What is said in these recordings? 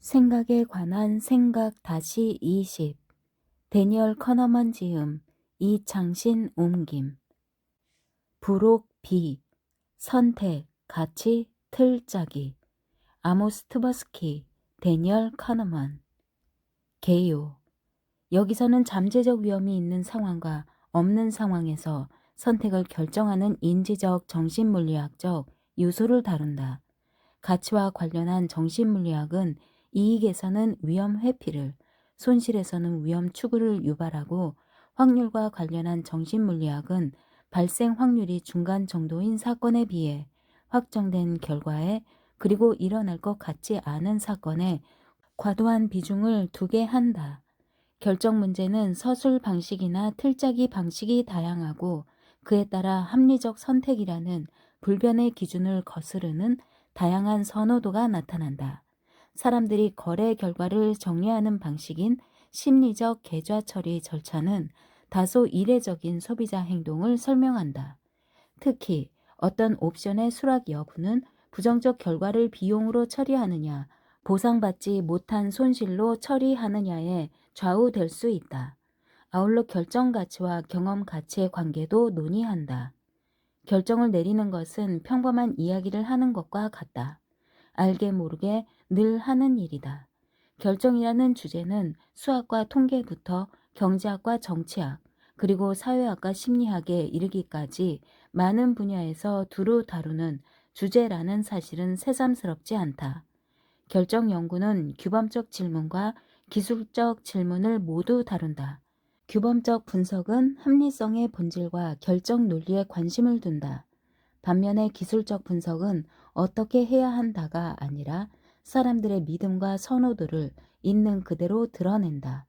생각에 관한 생각 다시 20 데니얼 커너먼 지음 이창신 옮김 부록 비 선택 가치 틀 짜기 아모스 트버스키 데니얼 커너먼 개요 여기서는 잠재적 위험이 있는 상황과 없는 상황에서 선택을 결정하는 인지적 정신물리학적 요소를 다룬다. 가치와 관련한 정신물리학은 이익에서는 위험 회피를, 손실에서는 위험 추구를 유발하고 확률과 관련한 정신물리학은 발생 확률이 중간 정도인 사건에 비해 확정된 결과에 그리고 일어날 것 같지 않은 사건에 과도한 비중을 두게 한다. 결정 문제는 서술 방식이나 틀짜기 방식이 다양하고 그에 따라 합리적 선택이라는 불변의 기준을 거스르는 다양한 선호도가 나타난다. 사람들이 거래 결과를 정리하는 방식인 심리적 계좌 처리 절차는 다소 이례적인 소비자 행동을 설명한다. 특히 어떤 옵션의 수락 여부는 부정적 결과를 비용으로 처리하느냐, 보상받지 못한 손실로 처리하느냐에 좌우될 수 있다. 아울러 결정 가치와 경험 가치의 관계도 논의한다. 결정을 내리는 것은 평범한 이야기를 하는 것과 같다. 알게 모르게 늘 하는 일이다. 결정이라는 주제는 수학과 통계부터 경제학과 정치학, 그리고 사회학과 심리학에 이르기까지 많은 분야에서 두루 다루는 주제라는 사실은 새삼스럽지 않다. 결정 연구는 규범적 질문과 기술적 질문을 모두 다룬다. 규범적 분석은 합리성의 본질과 결정 논리에 관심을 둔다. 반면에 기술적 분석은 어떻게 해야 한다가 아니라 사람들의 믿음과 선호도를 있는 그대로 드러낸다.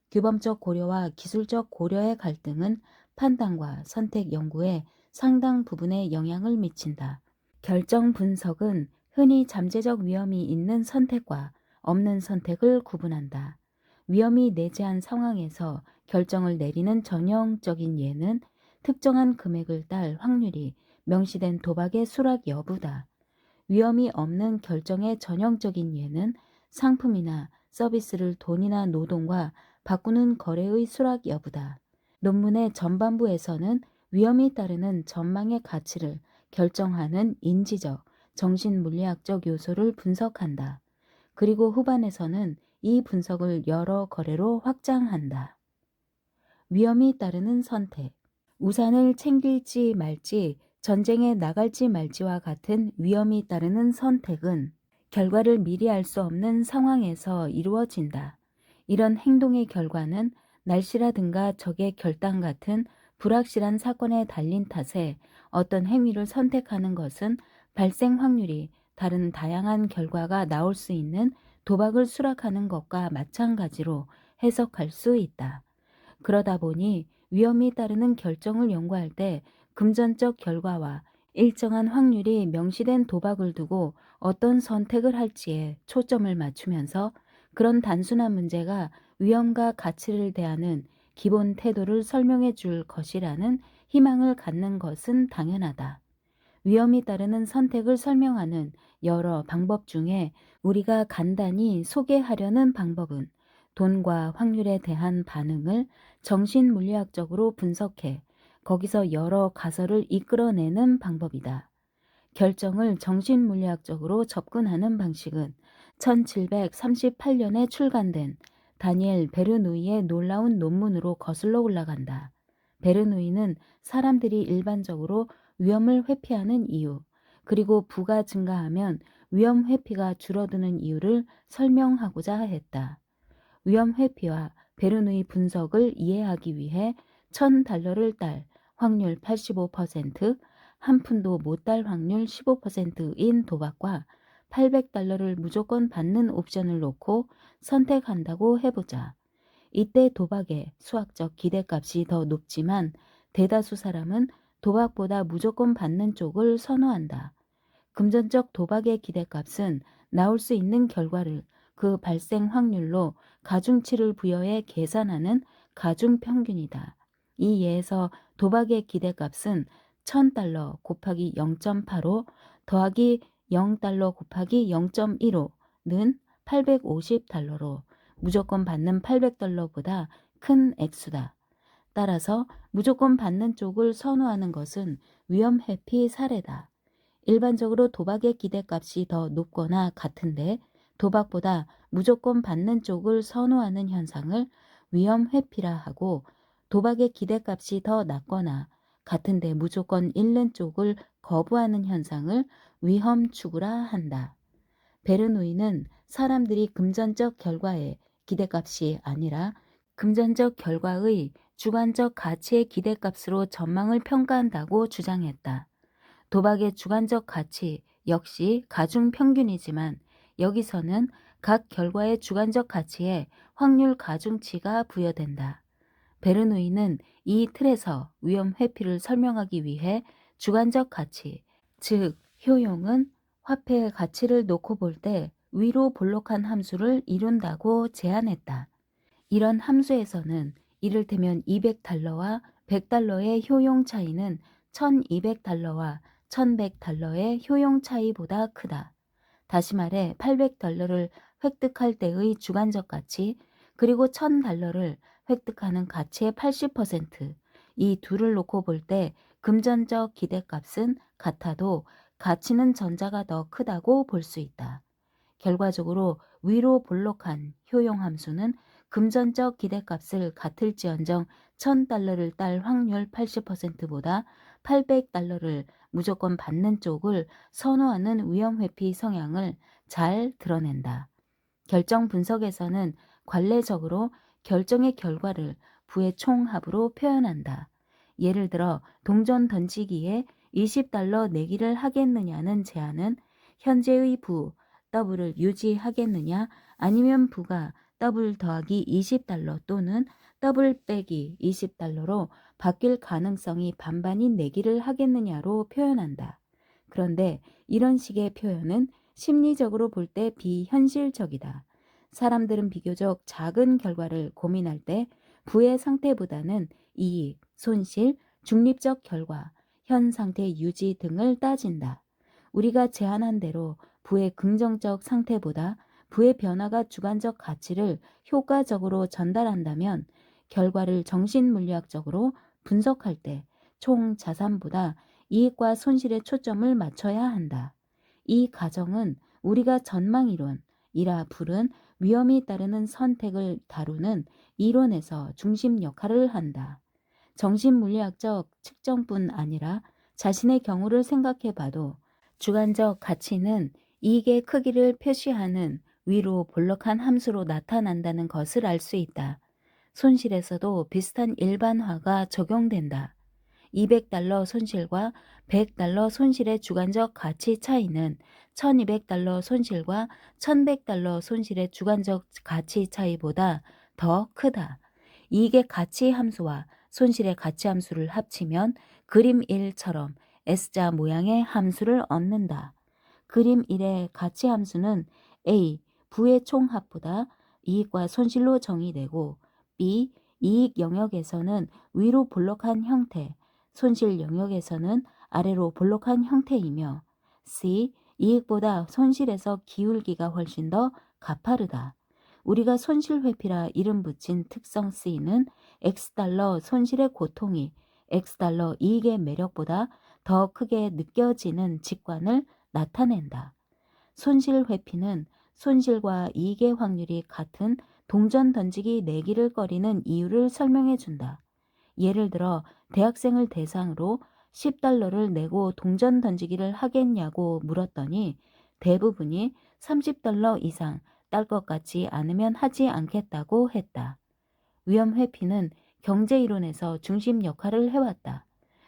규범적 고려와 기술적 고려의 갈등은 판단과 선택 연구에 상당 부분의 영향을 미친다. 결정 분석은 흔히 잠재적 위험이 있는 선택과 없는 선택을 구분한다. 위험이 내재한 상황에서 결정을 내리는 전형적인 예는 특정한 금액을 딸 확률이 명시된 도박의 수락 여부다. 위험이 없는 결정의 전형적인 예는 상품이나 서비스를 돈이나 노동과 바꾸는 거래의 수락 여부다. 논문의 전반부에서는 위험이 따르는 전망의 가치를 결정하는 인지적, 정신물리학적 요소를 분석한다. 그리고 후반에서는 이 분석을 여러 거래로 확장한다. 위험이 따르는 선택. 우산을 챙길지 말지, 전쟁에 나갈지 말지와 같은 위험이 따르는 선택은 결과를 미리 알 수 없는 상황에서 이루어진다. 이런 행동의 결과는 날씨라든가 적의 결단 같은 불확실한 사건에 달린 탓에 어떤 행위를 선택하는 것은 발생 확률이 다른 다양한 결과가 나올 수 있는 도박을 수락하는 것과 마찬가지로 해석할 수 있다. 그러다 보니 위험이 따르는 결정을 연구할 때 금전적 결과와 일정한 확률이 명시된 도박을 두고 어떤 선택을 할지에 초점을 맞추면서 그런 단순한 문제가 위험과 가치를 대하는 기본 태도를 설명해 줄 것이라는 희망을 갖는 것은 당연하다. 위험이 따르는 선택을 설명하는 여러 방법 중에 우리가 간단히 소개하려는 방법은 돈과 확률에 대한 반응을 정신물리학적으로 분석해 거기서 여러 가설을 이끌어내는 방법이다. 결정을 정신물리학적으로 접근하는 방식은 1738년에 출간된 다니엘 베르누이의 놀라운 논문으로 거슬러 올라간다. 베르누이는 사람들이 일반적으로 위험을 회피하는 이유, 그리고 부가 증가하면 위험 회피가 줄어드는 이유를 설명하고자 했다. 위험 회피와 베르누이 분석을 이해하기 위해 $1000를 딸 확률 85%, 한 푼도 못 딸 확률 15%인 도박과 $800를 무조건 받는 옵션을 놓고 선택한다고 해보자. 이때 도박의 수학적 기대값이 더 높지만 대다수 사람은 도박보다 무조건 받는 쪽을 선호한다. 금전적 도박의 기대값은 나올 수 있는 결과를 그 발생 확률로 가중치를 부여해 계산하는 가중평균이다. 이 예에서 도박의 기대값은 $1000 곱하기 0.85 더하기 $0 곱하기 0.15는 $850로 무조건 받는 $800보다 큰 액수다. 따라서 무조건 받는 쪽을 선호하는 것은 위험 회피 사례다. 일반적으로 도박의 기대값이 더 높거나 같은데 도박보다 무조건 받는 쪽을 선호하는 현상을 위험 회피라 하고, 도박의 기대값이 더 낮거나 같은데 무조건 잃는 쪽을 거부하는 현상을 위험 추구라 한다. 베르누이는 사람들이 금전적 결과의 기대값이 아니라 금전적 결과의 주관적 가치의 기대값으로 전망을 평가한다고 주장했다. 도박의 주관적 가치 역시 가중평균이지만 여기서는 각 결과의 주관적 가치에 확률 가중치가 부여된다. 베르누이는 이 틀에서 위험 회피를 설명하기 위해 주관적 가치, 즉 효용은 화폐의 가치를 놓고 볼 때 위로 볼록한 함수를 이룬다고 제안했다. 이런 함수에서는 이를테면 $200와 $100의 효용 차이는 $1200와 $1100의 효용 차이보다 크다. 다시 말해 $800를 획득할 때의 주관적 가치, 그리고 $1000를 획득하는 가치의 80%, 이 둘을 놓고 볼 때 금전적 기대값은 같아도 가치는 전자가 더 크다고 볼 수 있다. 결과적으로 위로 볼록한 효용 함수는 금전적 기대값을 같을지언정 $1000를 딸 확률 80%보다 $800를 무조건 받는 쪽을 선호하는 위험회피 성향을 잘 드러낸다. 결정 분석에서는 관례적으로 결정의 결과를 부의 총합으로 표현한다. 예를 들어 동전 던지기에 $20 내기를 하겠느냐는 제안은 현재의 부 더블을 유지하겠느냐, 아니면 부가 더블 더하기 $20 또는 더블 빼기 $20로 바뀔 가능성이 반반인 내기를 하겠느냐로 표현한다. 그런데 이런 식의 표현은 심리적으로 볼 때 비현실적이다. 사람들은 비교적 작은 결과를 고민할 때 부의 상태보다는 이익, 손실, 중립적 결과, 현 상태 유지 등을 따진다. 우리가 제안한 대로 부의 긍정적 상태보다 부의 변화가 주관적 가치를 효과적으로 전달한다면 결과를 정신물리학적으로 분석할 때 총 자산보다 이익과 손실에 초점을 맞춰야 한다. 이 가정은 우리가 전망이론이라 부른 위험이 따르는 선택을 다루는 이론에서 중심 역할을 한다. 정신물리학적 측정뿐 아니라 자신의 경우를 생각해 봐도 주관적 가치는 이익의 크기를 표시하는 위로 볼록한 함수로 나타난다는 것을 알 수 있다. 손실에서도 비슷한 일반화가 적용된다. $200 손실과 $100 손실의 주관적 가치 차이는 $1200 손실과 $1100 손실의 주관적 가치 차이보다 더 크다. 이익의 가치 함수와 손실의 가치 함수를 합치면 그림 1처럼 S자 모양의 함수를 얻는다. 그림 1의 가치 함수는 A, 부의 총합보다 이익과 손실로 정의되고, B, 이익 영역에서는 위로 볼록한 형태, 손실 영역에서는 아래로 볼록한 형태이며, C, 이익보다 손실에서 기울기가 훨씬 더 가파르다. 우리가 손실회피라 이름 붙인 특성 C는 $X 손실의 고통이 $X 이익의 매력보다 더 크게 느껴지는 직관을 나타낸다. 손실회피는 손실과 이익의 확률이 같은 동전 던지기 내기를 꺼리는 이유를 설명해 준다. 예를 들어 대학생을 대상으로 $10를 내고 동전 던지기를 하겠냐고 물었더니 대부분이 $30 이상 딸 것 같지 않으면 하지 않겠다고 했다. 위험 회피는 경제 이론에서 중심 역할을 해왔다.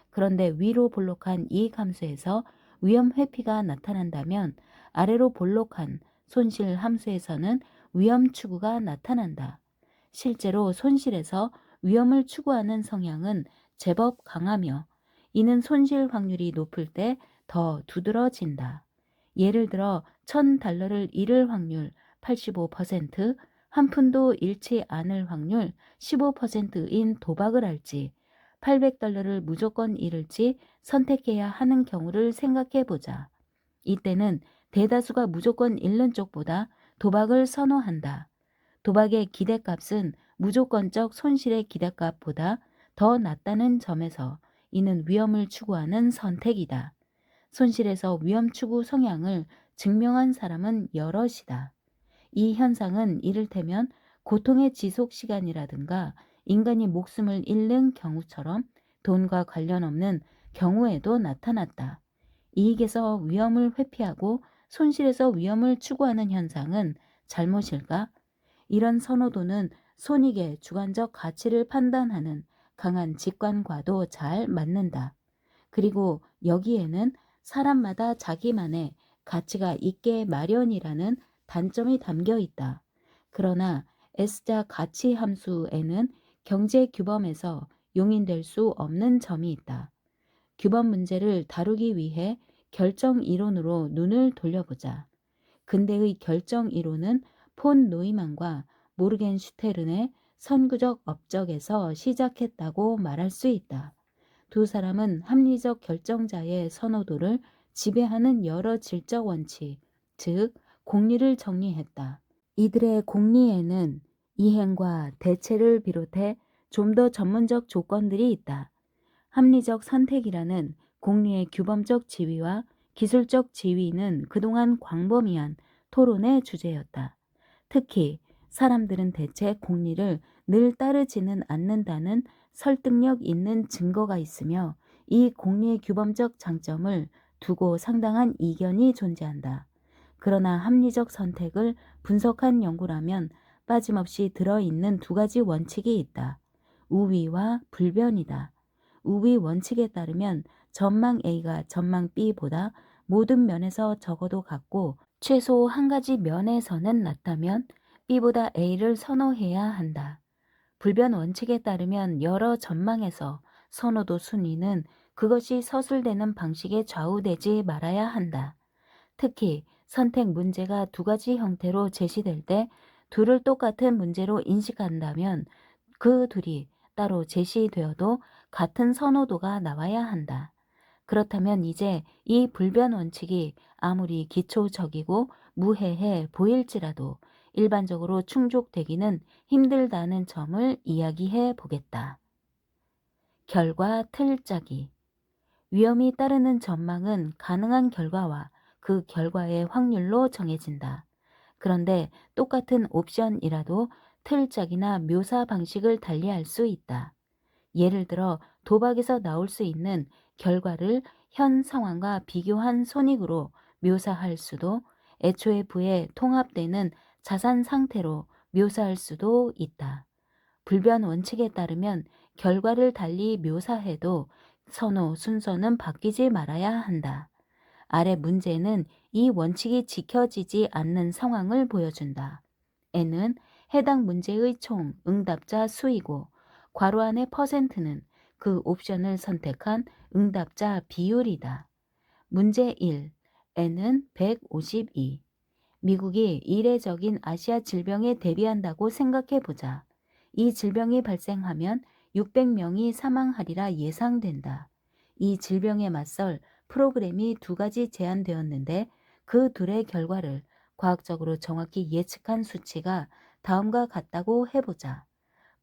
그런데 위로 볼록한 이익 함수에서 위험 회피가 나타난다면 아래로 볼록한 손실 함수에서는 위험 추구가 나타난다. 실제로 손실에서 위험을 추구하는 성향은 제법 강하며 이는 손실 확률이 높을 때 더 두드러진다. 예를 들어 $1000를 잃을 확률 85%, 한 푼도 잃지 않을 확률 15%인 도박을 할지, $800를 무조건 잃을지 선택해야 하는 경우를 생각해 보자. 이때는 대다수가 무조건 잃는 쪽보다 도박을 선호한다. 도박의 기대값은 무조건적 손실의 기대값보다 더 낮다는 점에서 이는 위험을 추구하는 선택이다. 손실에서 위험 추구 성향을 증명한 사람은 여럿이다. 이 현상은 이를테면 고통의 지속 시간이라든가 인간이 목숨을 잃는 경우처럼 돈과 관련 없는 경우에도 나타났다. 이익에서 위험을 회피하고 손실에서 위험을 추구하는 현상은 잘못일까? 이런 선호도는 손익의 주관적 가치를 판단하는 강한 직관과도 잘 맞는다. 그리고 여기에는 사람마다 자기만의 가치가 있게 마련이라는 단점이 담겨 있다. 그러나 S자 가치 함수에는 경제 규범에서 용인될 수 없는 점이 있다. 규범 문제를 다루기 위해 결정 이론으로 눈을 돌려보자. 근대의 결정 이론은 폰 노이만과 모르겐슈테른의 선구적 업적에서 시작했다고 말할 수 있다. 두 사람은 합리적 결정자의 선호도를 지배하는 여러 질적 원칙, 즉 공리를 정리했다. 이들의 공리에는 이행과 대체를 비롯해 좀 더 전문적 조건들이 있다. 합리적 선택이라는 공리의 규범적 지위와 기술적 지위는 그동안 광범위한 토론의 주제였다. 특히 사람들은 대체 공리를 늘 따르지는 않는다는 설득력 있는 증거가 있으며 이 공리의 규범적 장점을 두고 상당한 이견이 존재한다. 그러나 합리적 선택을 분석한 연구라면 빠짐없이 들어있는 두 가지 원칙이 있다. 우위와 불변이다. 우위 원칙에 따르면 전망 A가 전망 B보다 모든 면에서 적어도 같고 최소 한 가지 면에서는 낫다면 B보다 A를 선호해야 한다. 불변 원칙에 따르면 여러 전망에서 선호도 순위는 그것이 서술되는 방식에 좌우되지 말아야 한다. 특히 선택 문제가 두 가지 형태로 제시될 때 둘을 똑같은 문제로 인식한다면 그 둘이 따로 제시되어도 같은 선호도가 나와야 한다. 그렇다면 이제 이 불변 원칙이 아무리 기초적이고 무해해 보일지라도 일반적으로 충족되기는 힘들다는 점을 이야기해 보겠다. 결과 틀 짜기. 위험이 따르는 전망은 가능한 결과와 그 결과의 확률로 정해진다. 그런데 똑같은 옵션이라도 틀 짝이나 묘사 방식을 달리할 수 있다. 예를 들어 도박에서 나올 수 있는 결과를 현 상황과 비교한 손익으로 묘사할 수도 애초에 부에 통합되는 자산 상태로 묘사할 수도 있다. 불변 원칙에 따르면 결과를 달리 묘사해도 선호 순서는 바뀌지 말아야 한다. 아래 문제는 이 원칙이 지켜지지 않는 상황을 보여준다. n은 해당 문제의 총 응답자 수이고 괄호 안의 퍼센트는 그 옵션을 선택한 응답자 비율이다. 문제 1. n은 152. 미국이 이례적인 아시아 질병에 대비한다고 생각해 보자. 이 질병이 발생하면 600명이 사망하리라 예상된다. 이 질병에 맞설 프로그램이 두 가지 제안되었는데 그 둘의 결과를 과학적으로 정확히 예측한 수치가 다음과 같다고 해보자.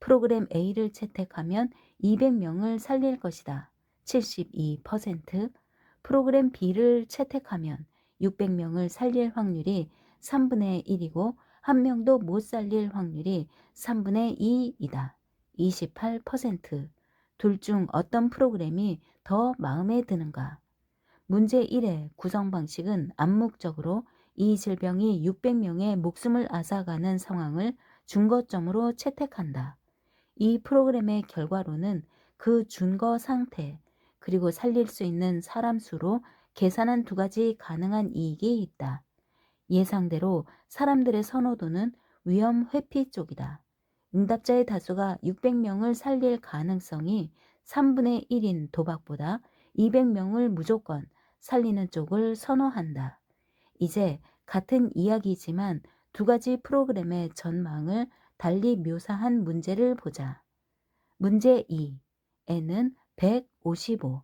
프로그램 A를 채택하면 200명을 살릴 것이다. 72%. 프로그램 B를 채택하면 600명을 살릴 확률이 3분의 1이고 한 명도 못 살릴 확률이 3분의 2이다. 28%. 둘 중 어떤 프로그램이 더 마음에 드는가? 문제 1의 구성 방식은 암묵적으로 이 질병이 600명의 목숨을 앗아가는 상황을 준거점으로 채택한다. 이 프로그램의 결과로는 그 준거 상태 그리고 살릴 수 있는 사람 수로 계산한 두 가지 가능한 이익이 있다. 예상대로 사람들의 선호도는 위험 회피 쪽이다. 응답자의 다수가 600명을 살릴 가능성이 3분의 1인 도박보다 200명을 무조건 살리는 쪽을 선호한다. 이제 같은 이야기지만 두 가지 프로그램의 전망을 달리 묘사한 문제를 보자. 문제 2. n은 155.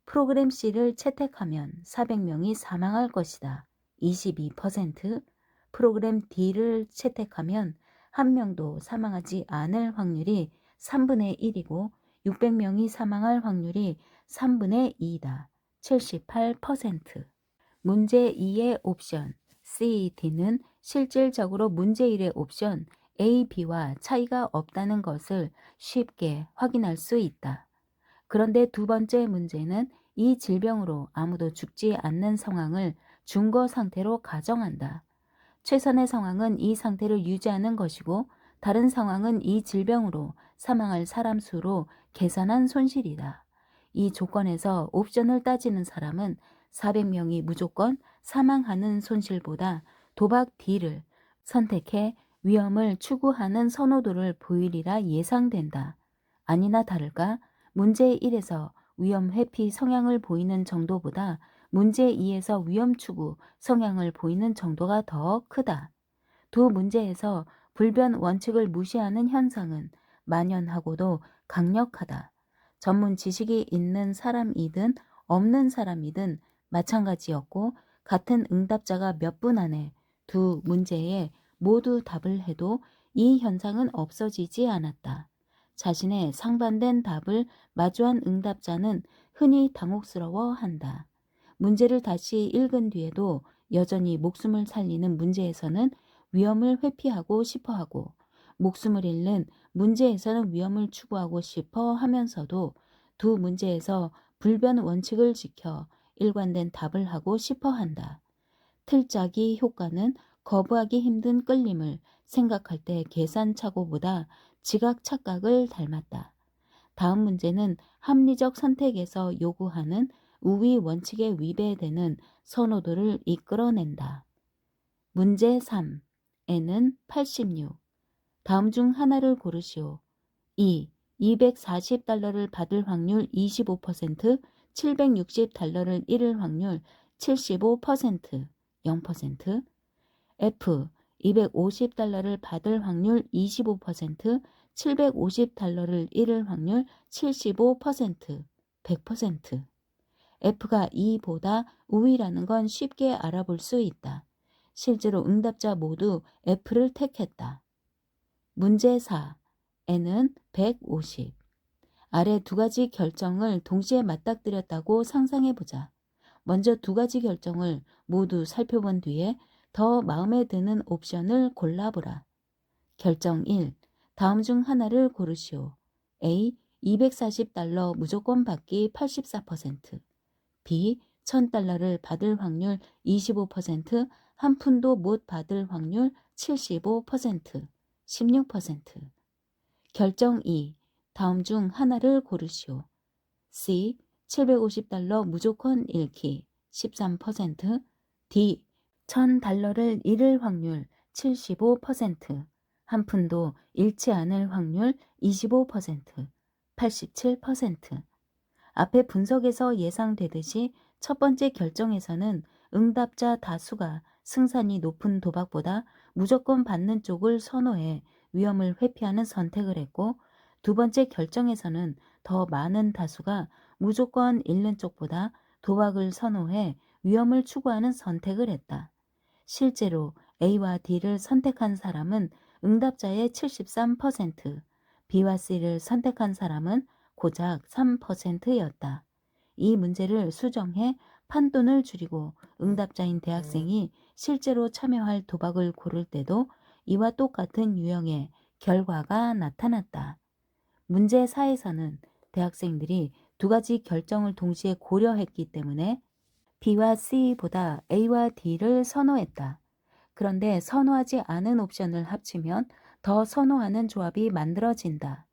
프로그램 C를 채택하면 400명이 사망할 것이다. 22%. 프로그램 D를 채택하면 한 명도 사망하지 않을 확률이 3분의 1이고 600명이 사망할 확률이 3분의 2이다. 78%. 문제 2의 옵션 C, D는 실질적으로 문제 1의 옵션 A, B와 차이가 없다는 것을 쉽게 확인할 수 있다. 그런데 두 번째 문제는 이 질병으로 아무도 죽지 않는 상황을 중거 상태로 가정한다. 최선의 상황은 이 상태를 유지하는 것이고 다른 상황은 이 질병으로 사망할 사람 수로 계산한 손실이다. 이 조건에서 옵션을 따지는 사람은 400명이 무조건 사망하는 손실보다 도박 D를 선택해 위험을 추구하는 선호도를 보이리라 예상된다. 아니나 다를까 문제 1에서 위험 회피 성향을 보이는 정도보다 문제 2에서 위험 추구 성향을 보이는 정도가 더 크다. 두 문제에서 불변 원칙을 무시하는 현상은 만연하고도 강력하다. 전문 지식이 있는 사람이든 없는 사람이든 마찬가지였고 같은 응답자가 몇 분 안에 두 문제에 모두 답을 해도 이 현상은 없어지지 않았다. 자신의 상반된 답을 마주한 응답자는 흔히 당혹스러워한다. 문제를 다시 읽은 뒤에도 여전히 목숨을 살리는 문제에서는 위험을 회피하고 싶어 하고 목숨을 잃는 문제에서는 위험을 추구하고 싶어 하면서도 두 문제에서 불변 원칙을 지켜 일관된 답을 하고 싶어 한다. 틀짜기 효과는 거부하기 힘든 끌림을 생각할 때 계산착오보다 지각 착각을 닮았다. 다음 문제는 합리적 선택에서 요구하는 우위 원칙에 위배되는 선호도를 이끌어낸다. 문제 3. N은 86. 다음 중 하나를 고르시오. 2. 240달러를 받을 확률 25%, 760달러를 잃을 확률 75%, 0%. F. 250달러를 받을 확률 25%, 750달러를 잃을 확률 75%, 100%. F가 E보다 우위라는 건 쉽게 알아볼 수 있다. 실제로 응답자 모두 F를 택했다. 문제 4. N은 150. 아래 두 가지 결정을 동시에 맞닥뜨렸다고 상상해보자. 먼저 두 가지 결정을 모두 살펴본 뒤에 더 마음에 드는 옵션을 골라보라. 결정 1. 다음 중 하나를 고르시오. A. 240달러 무조건 받기 84%. B. 1000달러를 받을 확률 25%, 한 푼도 못 받을 확률 75%, 16%. 결정 2. 다음 중 하나를 고르시오. C. 750달러 무조건 잃기 13%, D. 1000달러를 잃을 확률 75%, 한 푼도 잃지 않을 확률 25%, 87%. 앞의 분석에서 예상되듯이 첫 번째 결정에서는 응답자 다수가 승산이 높은 도박보다 무조건 받는 쪽을 선호해 위험을 회피하는 선택을 했고, 두 번째 결정에서는 더 많은 다수가 무조건 잃는 쪽보다 도박을 선호해 위험을 추구하는 선택을 했다. 실제로 A와 D를 선택한 사람은 응답자의 73%, B와 C를 선택한 사람은 고작 3%였다. 이 문제를 수정해 판돈을 줄이고 응답자인 대학생이 실제로 참여할 도박을 고를 때도 이와 똑같은 유형의 결과가 나타났다. 문제 4에서는 대학생들이 두 가지 결정을 동시에 고려했기 때문에 B와 C보다 A와 D를 선호했다. 그런데 선호하지 않은 옵션을 합치면 더 선호하는 조합이 만들어진다.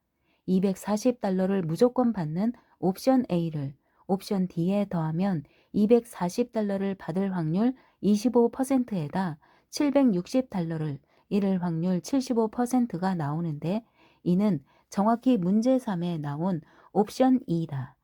240달러를 무조건 받는 옵션 A를 옵션 D에 더하면 240달러를 받을 확률 25%에다 760달러를 잃을 확률 75%가 나오는데 이는 정확히 문제 3에 나온 옵션 E다.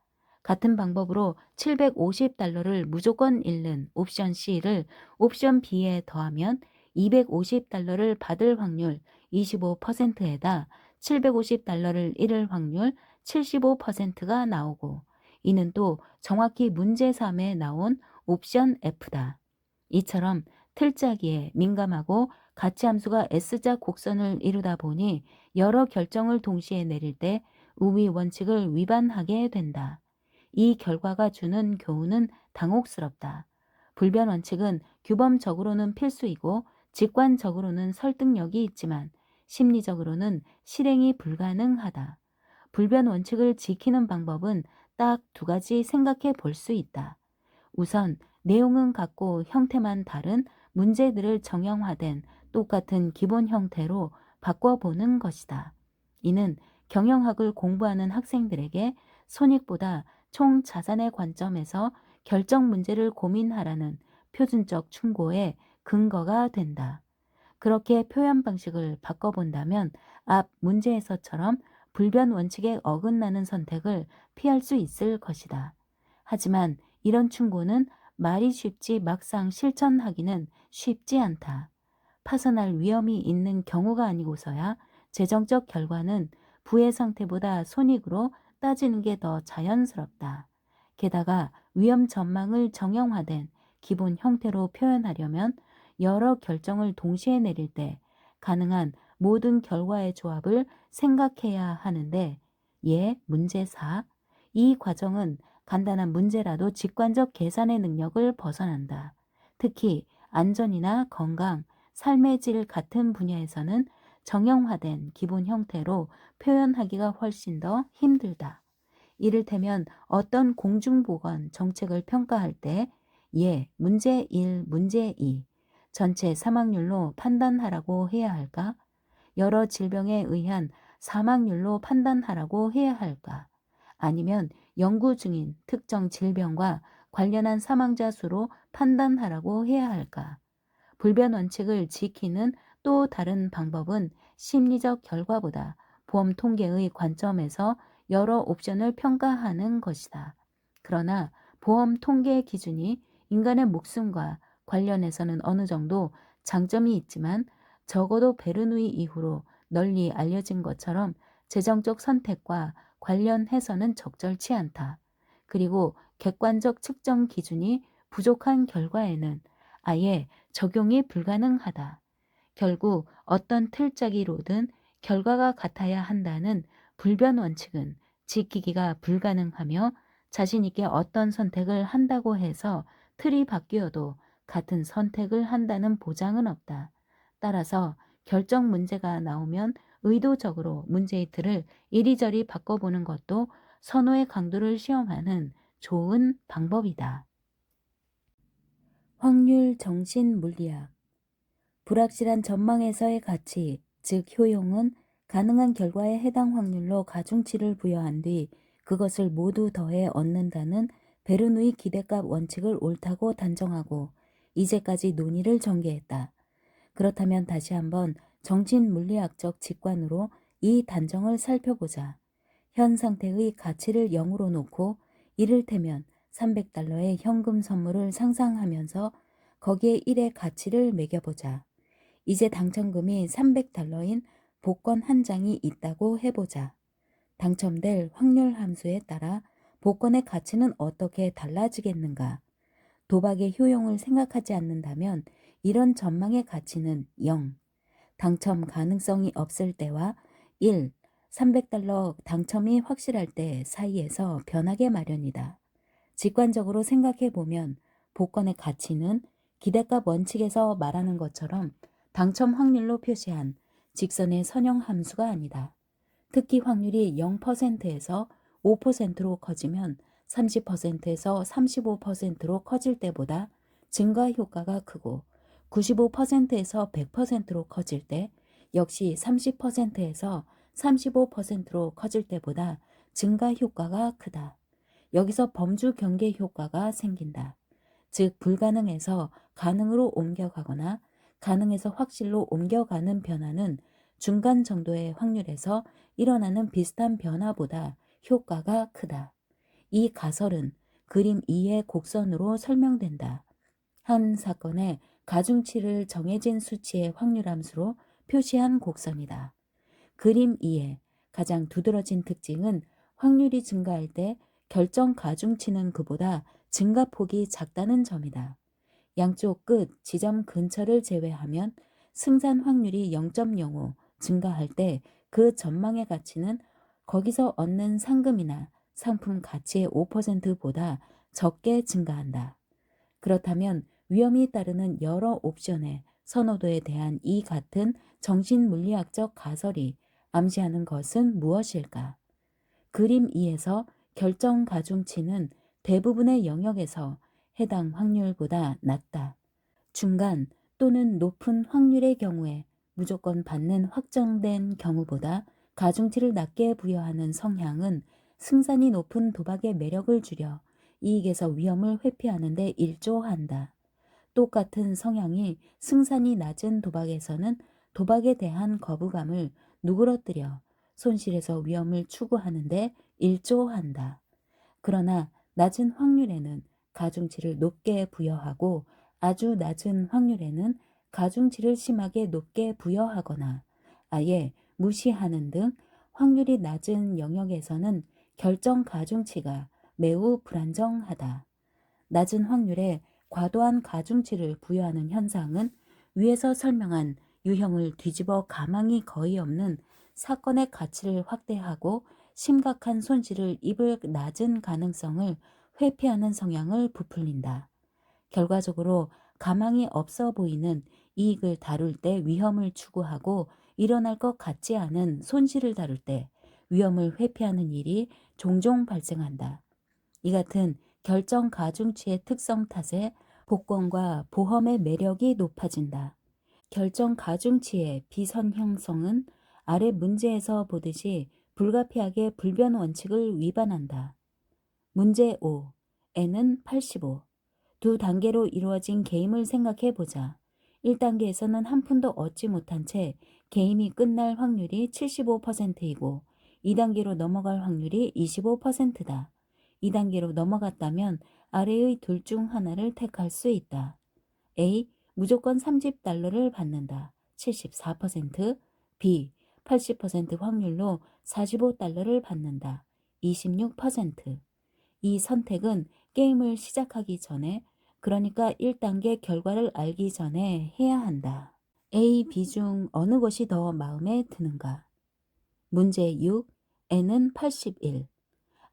같은 방법으로 750달러를 무조건 잃는 옵션 C를 옵션 B에 더하면 250달러를 받을 확률 25%에다 750달러를 잃을 확률 75%가 나오고 이는 또 정확히 문제 3에 나온 옵션 F다. 이처럼 틀짜기에 민감하고 가치함수가 S자 곡선을 이루다 보니 여러 결정을 동시에 내릴 때 우위 원칙을 위반하게 된다. 이 결과가 주는 교훈은 당혹스럽다. 불변 원칙은 규범적으로는 필수이고 직관적으로는 설득력이 있지만 심리적으로는 실행이 불가능하다. 불변 원칙을 지키는 방법은 딱 두 가지 생각해 볼 수 있다. 우선 내용은 같고 형태만 다른 문제들을 정형화된 똑같은 기본 형태로 바꿔보는 것이다. 이는 경영학을 공부하는 학생들에게 손익보다 총 자산의 관점에서 결정 문제를 고민하라는 표준적 충고의 근거가 된다. 그렇게 표현 방식을 바꿔본다면 앞 문제에서처럼 불변 원칙에 어긋나는 선택을 피할 수 있을 것이다. 하지만 이런 충고는 말이 쉽지 막상 실천하기는 쉽지 않다. 파산할 위험이 있는 경우가 아니고서야 재정적 결과는 부의 상태보다 손익으로 따지는 게 더 자연스럽다. 게다가 위험 전망을 정형화된 기본 형태로 표현하려면 여러 결정을 동시에 내릴 때 가능한 모든 결과의 조합을 생각해야 하는데 문제 4. 이 과정은 간단한 문제라도 직관적 계산의 능력을 벗어난다. 특히 안전이나 건강, 삶의 질 같은 분야에서는 정형화된 기본 형태로 표현하기가 훨씬 더 힘들다. 이를테면 어떤 공중보건 정책을 평가할 때 문제 1, 문제 2 전체 사망률로 판단하라고 해야 할까? 여러 질병에 의한 사망률로 판단하라고 해야 할까? 아니면 연구 중인 특정 질병과 관련한 사망자 수로 판단하라고 해야 할까? 불변 원칙을 지키는 또 다른 방법은 심리적 결과보다 보험 통계의 관점에서 여러 옵션을 평가하는 것이다. 그러나 보험 통계 기준이 인간의 목숨과 관련해서는 어느 정도 장점이 있지만 적어도 베르누이 이후로 널리 알려진 것처럼 재정적 선택과 관련해서는 적절치 않다. 그리고 객관적 측정 기준이 부족한 결과에는 아예 적용이 불가능하다. 결국 어떤 틀짜기로든 결과가 같아야 한다는 불변 원칙은 지키기가 불가능하며 자신 있게 어떤 선택을 한다고 해서 틀이 바뀌어도 같은 선택을 한다는 보장은 없다. 따라서 결정 문제가 나오면 의도적으로 문제의 틀을 이리저리 바꿔보는 것도 선호의 강도를 시험하는 좋은 방법이다. 확률 정신 물리학 불확실한 전망에서의 가치, 즉 효용은 가능한 결과에 해당 확률로 가중치를 부여한 뒤 그것을 모두 더해 얻는다는 베르누이 기대값 원칙을 옳다고 단정하고 이제까지 논의를 전개했다. 그렇다면 다시 한번 정신물리학적 직관으로 이 단정을 살펴보자. 현 상태의 가치를 0으로 놓고 이를테면 $300의 현금 선물을 상상하면서 거기에 1의 가치를 매겨보자. 이제 당첨금이 $300인 복권 한 장이 있다고 해보자. 당첨될 확률 함수에 따라 복권의 가치는 어떻게 달라지겠는가? 도박의 효용을 생각하지 않는다면 이런 전망의 가치는 0, 당첨 가능성이 없을 때와 1, $300 당첨이 확실할 때 사이에서 변하게 마련이다. 직관적으로 생각해보면 복권의 가치는 기대값 원칙에서 말하는 것처럼 당첨 확률로 표시한 직선의 선형 함수가 아니다. 특히 확률이 0%에서 5%로 커지면 30%에서 35%로 커질 때보다 증가 효과가 크고 95%에서 100%로 커질 때 역시 30%에서 35%로 커질 때보다 증가 효과가 크다. 여기서 범주 경계 효과가 생긴다. 즉 불가능에서 가능으로 옮겨가거나 가능에서 확실로 옮겨가는 변화는 중간 정도의 확률에서 일어나는 비슷한 변화보다 효과가 크다. 이 가설은 그림 2의 곡선으로 설명된다. 한 사건의 가중치를 정해진 수치의 확률함수로 표시한 곡선이다. 그림 2의 가장 두드러진 특징은 확률이 증가할 때 결정 가중치는 그보다 증가폭이 작다는 점이다. 양쪽 끝 지점 근처를 제외하면 승산 확률이 0.05 증가할 때 그 전망의 가치는 거기서 얻는 상금이나 상품 가치의 5%보다 적게 증가한다. 그렇다면 위험이 따르는 여러 옵션의 선호도에 대한 이 같은 정신물리학적 가설이 암시하는 것은 무엇일까? 그림 2에서 결정 가중치는 대부분의 영역에서 해당 확률보다 낮다. 중간 또는 높은 확률의 경우에 무조건 받는 확정된 경우보다 가중치를 낮게 부여하는 성향은 승산이 높은 도박의 매력을 줄여 이익에서 위험을 회피하는 데 일조한다. 똑같은 성향이 승산이 낮은 도박에서는 도박에 대한 거부감을 누그러뜨려 손실에서 위험을 추구하는 데 일조한다. 그러나 낮은 확률에는 가중치를 높게 부여하고 아주 낮은 확률에는 가중치를 심하게 높게 부여하거나 아예 무시하는 등 확률이 낮은 영역에서는 결정 가중치가 매우 불안정하다. 낮은 확률에 과도한 가중치를 부여하는 현상은 위에서 설명한 유형을 뒤집어 가망이 거의 없는 사건의 가치를 확대하고 심각한 손실을 입을 낮은 가능성을 회피하는 성향을 부풀린다. 결과적으로 가망이 없어 보이는 이익을 다룰 때 위험을 추구하고 일어날 것 같지 않은 손실을 다룰 때 위험을 회피하는 일이 종종 발생한다. 이 같은 결정 가중치의 특성 탓에 복권과 보험의 매력이 높아진다. 결정 가중치의 비선형성은 아래 문제에서 보듯이 불가피하게 불변 원칙을 위반한다. 문제 5. n은 85. 두 단계로 이루어진 게임을 생각해 보자. 1단계에서는 한 푼도 얻지 못한 채 게임이 끝날 확률이 75%이고 2단계로 넘어갈 확률이 25%다. 2단계로 넘어갔다면 아래의 둘 중 하나를 택할 수 있다. A. 무조건 30달러를 받는다. 74%. B. 80% 확률로 45달러를 받는다. 26%. 이 선택은 게임을 시작하기 전에, 그러니까 1단계 결과를 알기 전에 해야 한다. A, B 중 어느 것이 더 마음에 드는가? 문제 6. N은 81.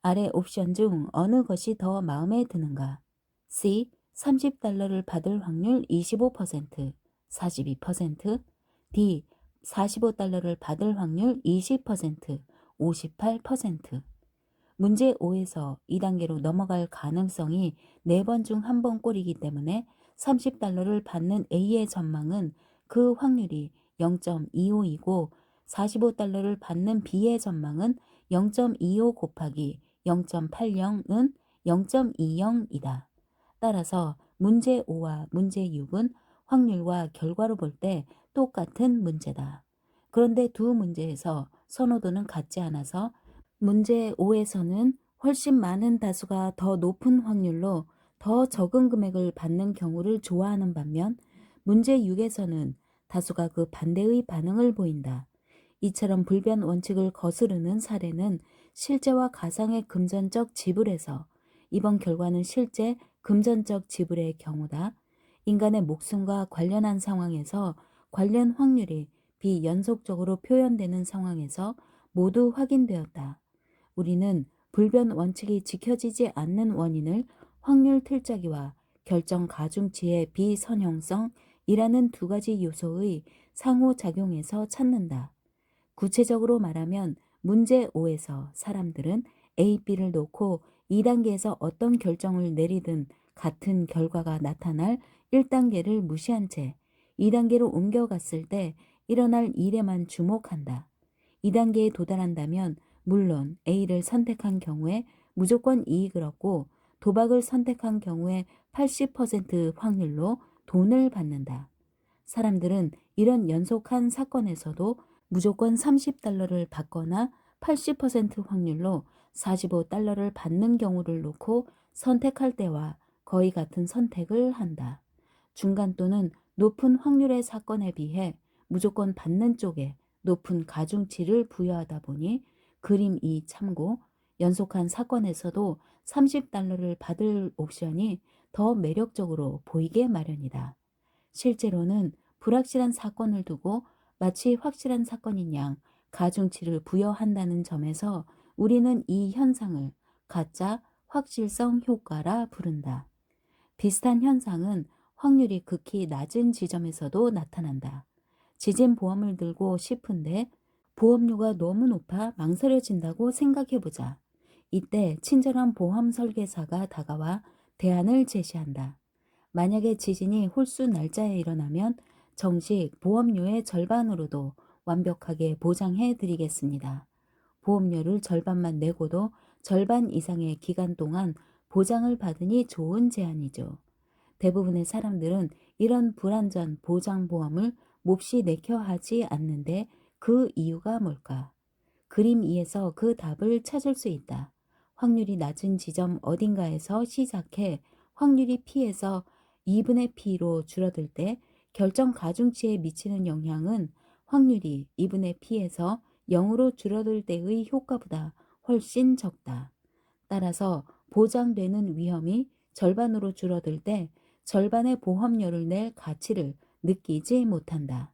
아래 옵션 중 어느 것이 더 마음에 드는가? C. 30달러를 받을 확률 25%, 42%. D. 45달러를 받을 확률 20%, 58%. 문제 5에서 2단계로 넘어갈 가능성이 4번 중 1번 꼴이기 때문에 30달러를 받는 A의 전망은 그 확률이 0.25이고 45달러를 받는 B의 전망은 0.25 곱하기 0.80은 0.20이다. 따라서 문제 5와 문제 6은 확률과 결과로 볼 때 똑같은 문제다. 그런데 두 문제에서 선호도는 같지 않아서 문제 5에서는 훨씬 많은 다수가 더 높은 확률로 더 적은 금액을 받는 경우를 좋아하는 반면 문제 6에서는 다수가 그 반대의 반응을 보인다. 이처럼 불변 원칙을 거스르는 사례는 실제와 가상의 금전적 지불에서 이번 결과는 실제 금전적 지불의 경우다. 인간의 목숨과 관련한 상황에서 관련 확률이 비연속적으로 표현되는 상황에서 모두 확인되었다. 우리는 불변 원칙이 지켜지지 않는 원인을 확률 틀짜기와 결정 가중치의 비선형성이라는 두 가지 요소의 상호작용에서 찾는다. 구체적으로 말하면 문제 5에서 사람들은 A, B를 놓고 2단계에서 어떤 결정을 내리든 같은 결과가 나타날 1단계를 무시한 채 2단계로 옮겨갔을 때 일어날 일에만 주목한다. 2단계에 도달한다면 물론 A를 선택한 경우에 무조건 이익을 얻고 도박을 선택한 경우에 80% 확률로 돈을 받는다. 사람들은 이런 연속한 사건에서도 무조건 30달러를 받거나 80% 확률로 45달러를 받는 경우를 놓고 선택할 때와 거의 같은 선택을 한다. 중간 또는 높은 확률의 사건에 비해 무조건 받는 쪽에 높은 가중치를 부여하다 보니 그림 2 참고 연속한 사건에서도 30달러를 받을 옵션이 더 매력적으로 보이게 마련이다. 실제로는 불확실한 사건을 두고 마치 확실한 사건인 양 가중치를 부여한다는 점에서 우리는 이 현상을 가짜 확실성 효과라 부른다. 비슷한 현상은 확률이 극히 낮은 지점에서도 나타난다. 지진 보험을 들고 싶은데 보험료가 너무 높아 망설여진다고 생각해보자. 이때 친절한 보험 설계사가 다가와 대안을 제시한다. 만약에 지진이 홀수 날짜에 일어나면 정식 보험료의 절반으로도 완벽하게 보장해 드리겠습니다. 보험료를 절반만 내고도 절반 이상의 기간 동안 보장을 받으니 좋은 제안이죠. 대부분의 사람들은 이런 불안전 보장보험을 몹시 내켜 하지 않는데 그 이유가 뭘까? 그림 2에서 그 답을 찾을 수 있다. 확률이 낮은 지점 어딘가에서 시작해 확률이 P에서 2분의 P로 줄어들 때 결정 가중치에 미치는 영향은 확률이 2분의 P에서 0으로 줄어들 때의 효과보다 훨씬 적다. 따라서 보장되는 위험이 절반으로 줄어들 때 절반의 보험료를 낼 가치를 느끼지 못한다.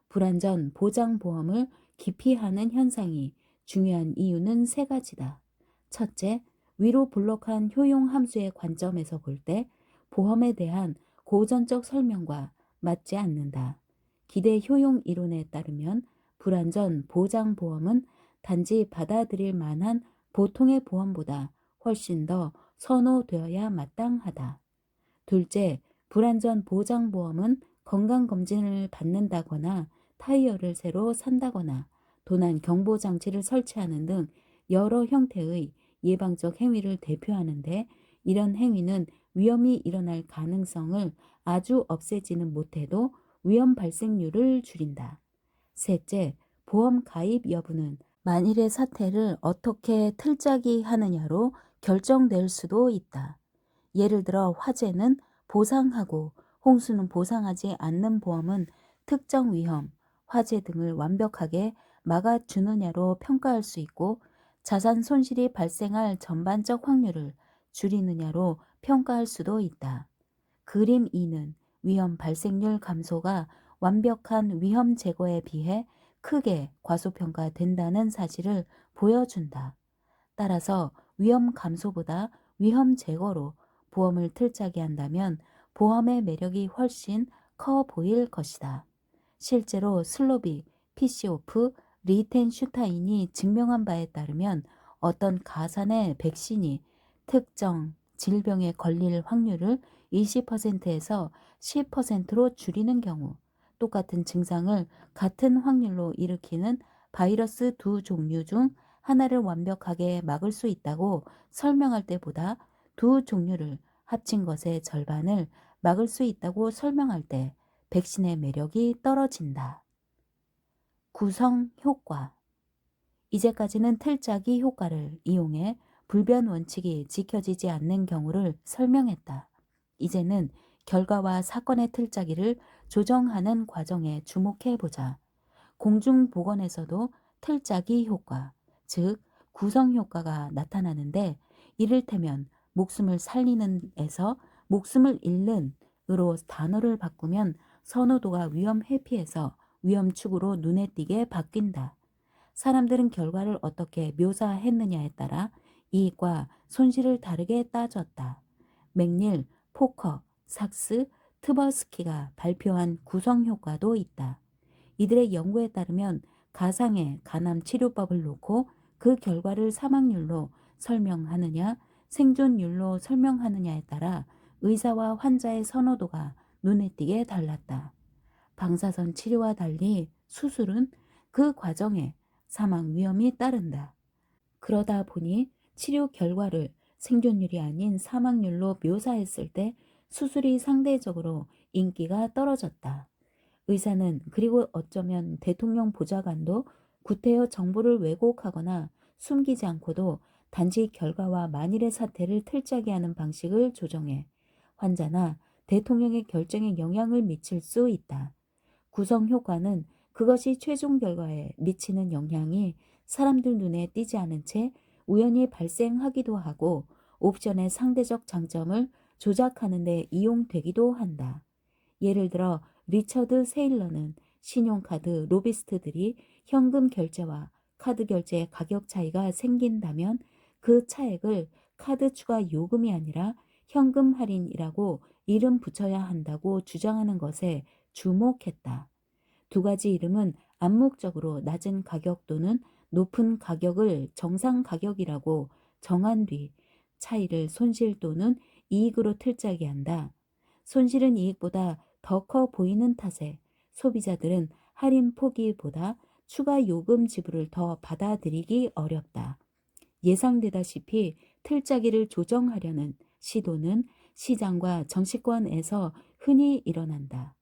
불안전 보장보험을 기피하는 현상이 중요한 이유는 세 가지다. 첫째, 위로 블록한 효용 함수의 관점에서 볼 때 보험에 대한 고전적 설명과 맞지 않는다. 기대 효용 이론에 따르면 불안전 보장보험은 단지 받아들일 만한 보통의 보험보다 훨씬 더 선호되어야 마땅하다. 둘째, 불안전 보장보험은 건강검진을 받는다거나 타이어를 새로 산다거나 도난 경보장치를 설치하는 등 여러 형태의 예방적 행위를 대표하는데 이런 행위는 위험이 일어날 가능성을 아주 없애지는 못해도 위험 발생률을 줄인다. 셋째, 보험 가입 여부는 만일의 사태를 어떻게 틀짜기 하느냐로 결정될 수도 있다. 예를 들어 화재는 보상하고 홍수는 보상하지 않는 보험은 특정 위험, 화재 등을 완벽하게 막아주느냐로 평가할 수 있고 자산 손실이 발생할 전반적 확률을 줄이느냐로 평가할 수도 있다. 그림 2는 위험 발생률 감소가 완벽한 위험 제거에 비해 크게 과소평가된다는 사실을 보여준다. 따라서 위험 감소보다 위험 제거로 보험을 틀짜기 한다면 보험의 매력이 훨씬 커 보일 것이다. 실제로 슬로비, 피시오프, 리텐슈타인이 증명한 바에 따르면 어떤 가산의 백신이 특정 질병에 걸릴 확률을 20%에서 10%로 줄이는 경우 똑같은 증상을 같은 확률로 일으키는 바이러스 두 종류 중 하나를 완벽하게 막을 수 있다고 설명할 때보다 두 종류를 합친 것의 절반을 막을 수 있다고 설명할 때 백신의 매력이 떨어진다. 구성 효과. 이제까지는 틀짜기 효과를 이용해 불변 원칙이 지켜지지 않는 경우를 설명했다. 이제는 결과와 사건의 틀짜기를 조정하는 과정에 주목해보자. 공중보건에서도 틀짜기 효과, 즉 구성 효과가 나타나는데 이를테면 목숨을 살리는 에서 목숨을 잃는 으로 단어를 바꾸면 선호도가 위험 회피에서 위험 축으로 눈에 띄게 바뀐다. 사람들은 결과를 어떻게 묘사했느냐에 따라 이익과 손실을 다르게 따졌다. 맥닐, 포커, 삭스, 트버스키가 발표한 구성 효과도 있다. 이들의 연구에 따르면 가상의 간암 치료법을 놓고 그 결과를 사망률로 설명하느냐 생존율로 설명하느냐에 따라 의사와 환자의 선호도가 눈에 띄게 달랐다. 방사선 치료와 달리 수술은 그 과정에 사망 위험이 따른다. 그러다 보니 치료 결과를 생존율이 아닌 사망률로 묘사했을 때 수술이 상대적으로 인기가 떨어졌다. 의사는 그리고 어쩌면 대통령 보좌관도 구태여 정보를 왜곡하거나 숨기지 않고도 단지 결과와 만일의 사태를 틀짜게 하는 방식을 조정해 환자나 대통령의 결정에 영향을 미칠 수 있다. 구성 효과는 그것이 최종 결과에 미치는 영향이 사람들 눈에 띄지 않은 채 우연히 발생하기도 하고 옵션의 상대적 장점을 조작하는 데 이용되기도 한다. 예를 들어 리처드 세일러는 신용카드 로비스트들이 현금 결제와 카드 결제 가격 차이가 생긴다면 그 차액을 카드 추가 요금이 아니라 현금 할인이라고 이름 붙여야 한다고 주장하는 것에 주목했다. 두 가지 이름은 암묵적으로 낮은 가격 또는 높은 가격을 정상 가격이라고 정한 뒤 차이를 손실 또는 이익으로 틀자기 한다. 손실은 이익보다 더 커 보이는 탓에 소비자들은 할인 포기보다 추가 요금 지불을 더 받아들이기 어렵다. 예상되다시피 틀짜기를 조정하려는 시도는 시장과 정치권에서 흔히 일어난다.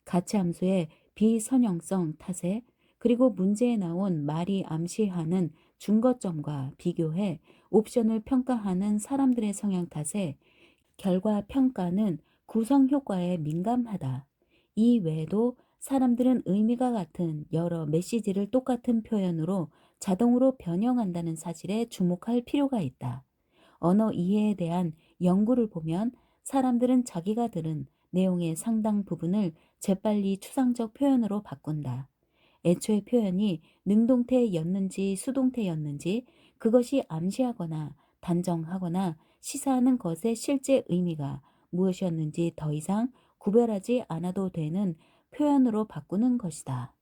가치함수의 비선형성 탓에 그리고 문제에 나온 말이 암시하는 중거점과 비교해 옵션을 평가하는 사람들의 성향 탓에 결과 평가는 구성 효과에 민감하다. 이 외에도 사람들은 의미가 같은 여러 메시지를 똑같은 표현으로 자동으로 변형한다는 사실에 주목할 필요가 있다. 언어 이해에 대한 연구를 보면 사람들은 자기가 들은 내용의 상당 부분을 재빨리 추상적 표현으로 바꾼다. 애초에 표현이 능동태였는지 수동태였는지 그것이 암시하거나 단정하거나 시사하는 것의 실제 의미가 무엇이었는지 더 이상 구별하지 않아도 되는 표현으로 바꾸는 것이다.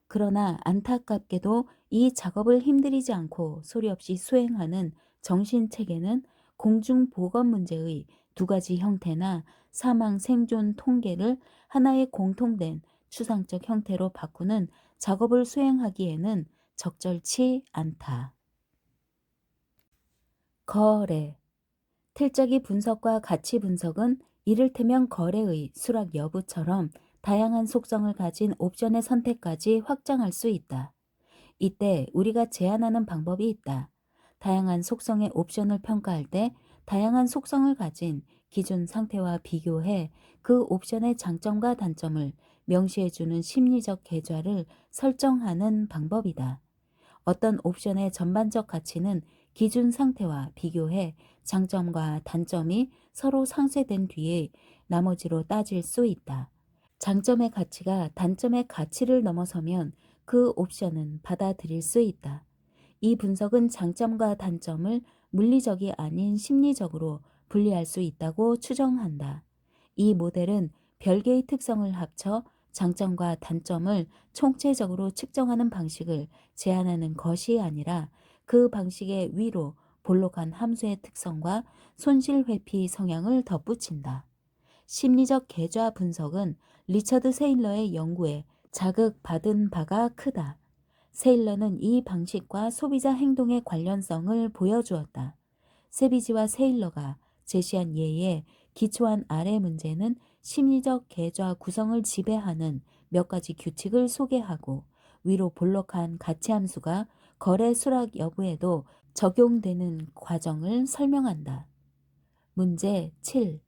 그러나 안타깝게도 이 작업을 힘들이지 않고 소리 없이 수행하는 정신체계는 공중보건 문제의 두 가지 형태나 사망 생존 통계를 하나의 공통된 추상적 형태로 바꾸는 작업을 수행하기에는 적절치 않다. 거래. 틀짜기 분석과 가치 분석은 이를테면 거래의 수락 여부처럼 다양한 속성을 가진 옵션의 선택까지 확장할 수 있다. 이때 우리가 제안하는 방법이 있다. 다양한 속성의 옵션을 평가할 때 다양한 속성을 가진 기존 상태와 비교해 그 옵션의 장점과 단점을 명시해주는 심리적 계좌를 설정하는 방법이다. 어떤 옵션의 전반적 가치는 기준 상태와 비교해 장점과 단점이 서로 상쇄된 뒤에 나머지로 따질 수 있다. 장점의 가치가 단점의 가치를 넘어서면 그 옵션은 받아들일 수 있다. 이 분석은 장점과 단점을 물리적이 아닌 심리적으로 분리할 수 있다고 추정한다. 이 모델은 별개의 특성을 합쳐 장점과 단점을 총체적으로 측정하는 방식을 제안하는 것이 아니라 그 방식의 위로 볼록한 함수의 특성과 손실 회피 성향을 덧붙인다. 심리적 계좌 분석은 리처드 세일러의 연구에 자극받은 바가 크다. 세일러는 이 방식과 소비자 행동의 관련성을 보여주었다. 세비지와 세일러가 제시한 예에 기초한 아래 문제는 심리적 계좌 구성을 지배하는 몇 가지 규칙을 소개하고 위로 볼록한 가치함수가 거래 수락 여부에도 적용되는 과정을 설명한다. 문제 7.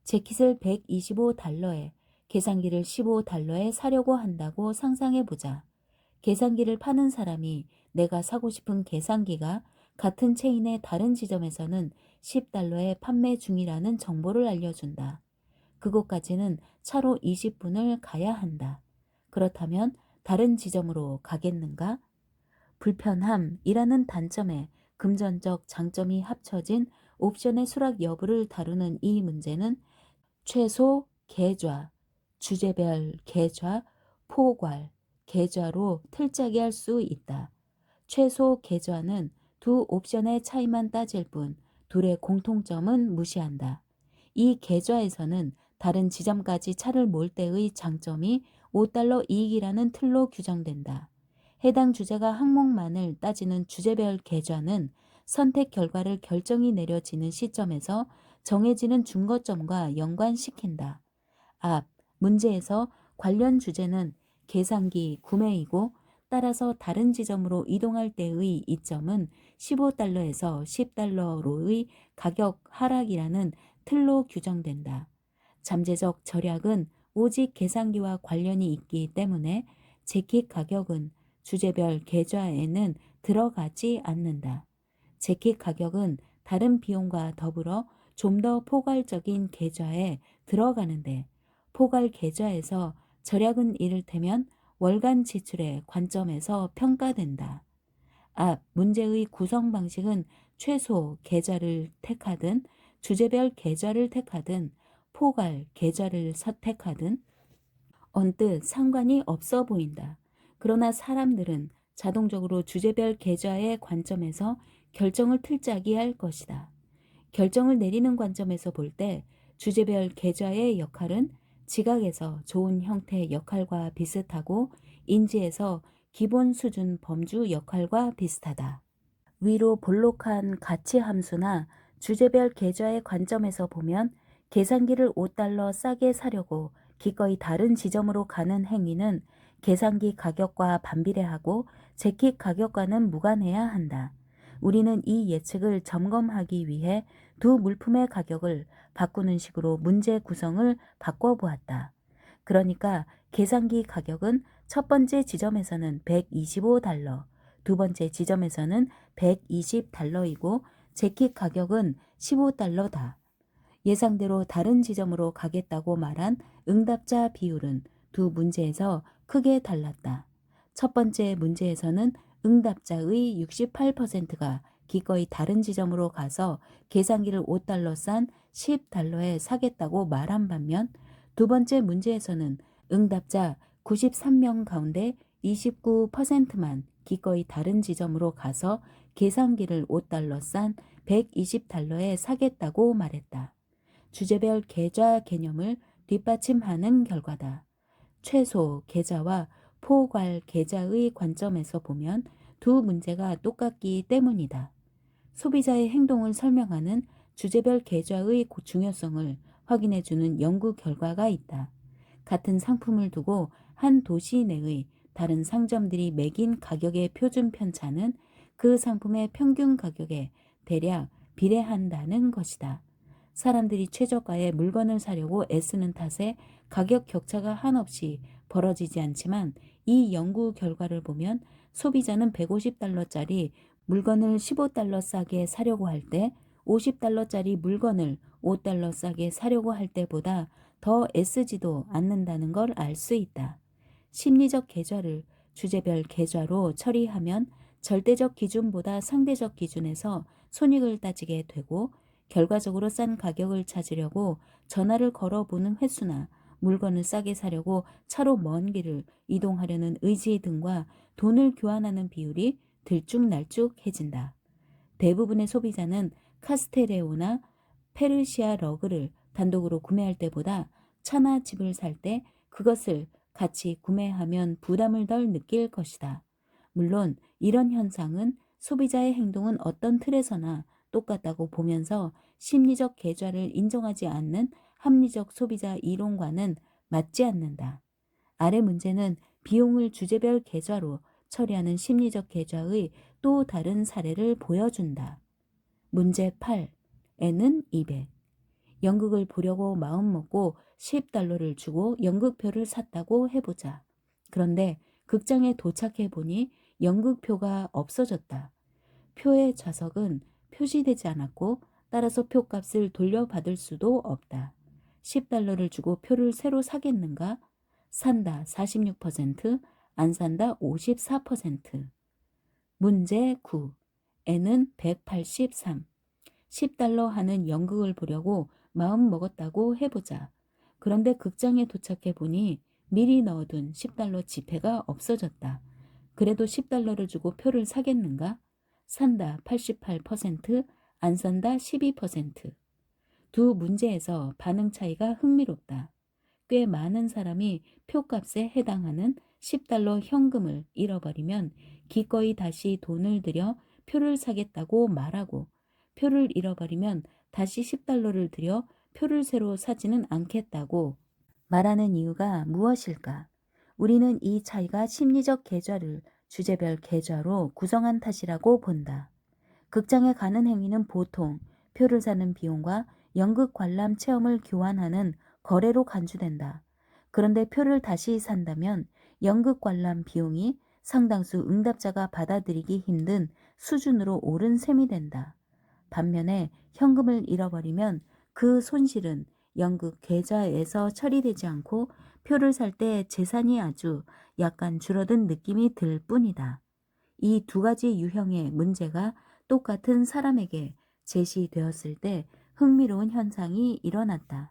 재킷을 125달러에 계산기를 15달러에 사려고 한다고 상상해보자. 계산기를 파는 사람이 내가 사고 싶은 계산기가 같은 체인의 다른 지점에서는 10달러에 판매 중이라는 정보를 알려준다. 그곳까지는 차로 20분을 가야 한다. 그렇다면 다른 지점으로 가겠는가? 불편함이라는 단점에 금전적 장점이 합쳐진 옵션의 수락 여부를 다루는 이 문제는 최소 계좌, 주제별 계좌, 포괄, 계좌로 틀짜기 할 수 있다. 최소 계좌는 두 옵션의 차이만 따질 뿐 둘의 공통점은 무시한다. 이 계좌에서는 다른 지점까지 차를 몰 때의 장점이 5달러 이익이라는 틀로 규정된다. 해당 주제가 항목만을 따지는 주제별 계좌는 선택 결과를 결정이 내려지는 시점에서 정해지는 중거점과 연관시킨다. 앞 문제에서 관련 주제는 계산기 구매이고 따라서 다른 지점으로 이동할 때의 이점은 15달러에서 10달러로의 가격 하락이라는 틀로 규정된다. 잠재적 절약은 오직 계산기와 관련이 있기 때문에 재킷 가격은 주제별 계좌에는 들어가지 않는다. 재킷 가격은 다른 비용과 더불어 좀 더 포괄적인 계좌에 들어가는데, 포괄 계좌에서 절약은 이를테면 월간 지출의 관점에서 평가된다. 앞 문제의 구성 방식은 최소 계좌를 택하든 주제별 계좌를 택하든 포괄 계좌를 선택하든 언뜻 상관이 없어 보인다. 그러나 사람들은 자동적으로 주제별 계좌의 관점에서 결정을 틀짜기할 것이다. 결정을 내리는 관점에서 볼 때 주제별 계좌의 역할은 지각에서 좋은 형태의 역할과 비슷하고 인지에서 기본 수준 범주 역할과 비슷하다. 위로 볼록한 가치 함수나 주제별 계좌의 관점에서 보면 계산기를 5달러 싸게 사려고 기꺼이 다른 지점으로 가는 행위는 계산기 가격과 반비례하고 재킷 가격과는 무관해야 한다. 우리는 이 예측을 점검하기 위해 두 물품의 가격을 바꾸는 식으로 문제 구성을 바꿔보았다. 그러니까 계산기 가격은 첫 번째 지점에서는 125달러, 두 번째 지점에서는 120달러이고 재킷 가격은 15달러다. 예상대로 다른 지점으로 가겠다고 말한 응답자 비율은 두 문제에서 크게 달랐다. 첫 번째 문제에서는 응답자의 68%가 기꺼이 다른 지점으로 가서 계산기를 5달러 싼 10달러에 사겠다고 말한 반면 두 번째 문제에서는 응답자 93명 가운데 29%만 기꺼이 다른 지점으로 가서 계산기를 5달러 싼 120달러에 사겠다고 말했다. 주제별 계좌 개념을 뒷받침하는 결과다. 최소 계좌와 포괄 계좌의 관점에서 보면 두 문제가 똑같기 때문이다. 소비자의 행동을 설명하는 주제별 계좌의 중요성을 확인해주는 연구 결과가 있다. 같은 상품을 두고 한 도시 내의 다른 상점들이 매긴 가격의 표준 편차는 그 상품의 평균 가격에 대략 비례한다는 것이다. 사람들이 최저가의 물건을 사려고 애쓰는 탓에 가격 격차가 한없이 벌어지지 않지만 이 연구 결과를 보면 소비자는 150달러짜리 물건을 15달러 싸게 사려고 할 때 50달러짜리 물건을 5달러 싸게 사려고 할 때보다 더 애쓰지도 않는다는 걸 알 수 있다. 심리적 계좌를 주제별 계좌로 처리하면 절대적 기준보다 상대적 기준에서 손익을 따지게 되고 결과적으로 싼 가격을 찾으려고 전화를 걸어보는 횟수나 물건을 싸게 사려고 차로 먼 길을 이동하려는 의지 등과 돈을 교환하는 비율이 들쭉날쭉해진다. 대부분의 소비자는 카스테레오나 페르시아 러그를 단독으로 구매할 때보다 차나 집을 살 때 그것을 같이 구매하면 부담을 덜 느낄 것이다. 물론 이런 현상은 소비자의 행동은 어떤 틀에서나 똑같다고 보면서 심리적 계좌를 인정하지 않는 합리적 소비자 이론과는 맞지 않는다. 아래 문제는 비용을 주제별 계좌로 처리하는 심리적 계좌의 또 다른 사례를 보여준다. 문제 8. N은 200. 연극을 보려고 마음먹고 10달러를 주고 연극표를 샀다고 해보자. 그런데 극장에 도착해 보니 연극표가 없어졌다. 표의 좌석은 표시되지 않았고 따라서 표값을 돌려받을 수도 없다. 10달러를 주고 표를 새로 사겠는가? 산다 46%, 안 산다 54%. 문제 9. N은 183. 10달러 하는 연극을 보려고 마음 먹었다고 해보자. 그런데 극장에 도착해 보니 미리 넣어둔 10달러 지폐가 없어졌다. 그래도 10달러를 주고 표를 사겠는가? 산다 88%, 안 산다 12%. 두 문제에서 반응 차이가 흥미롭다. 꽤 많은 사람이 표값에 해당하는 10달러 현금을 잃어버리면 기꺼이 다시 돈을 들여 표를 사겠다고 말하고 표를 잃어버리면 다시 10달러를 들여 표를 새로 사지는 않겠다고 말하는 이유가 무엇일까? 우리는 이 차이가 심리적 계좌를 주제별 계좌로 구성한 탓이라고 본다. 극장에 가는 행위는 보통 표를 사는 비용과 연극 관람 체험을 교환하는 거래로 간주된다. 그런데 표를 다시 산다면 연극 관람 비용이 상당수 응답자가 받아들이기 힘든 수준으로 오른 셈이 된다. 반면에 현금을 잃어버리면 그 손실은 연극 계좌에서 처리되지 않고 표를 살 때 재산이 아주 약간 줄어든 느낌이 들 뿐이다. 이 두 가지 유형의 문제가 똑같은 사람에게 제시되었을 때 흥미로운 현상이 일어났다.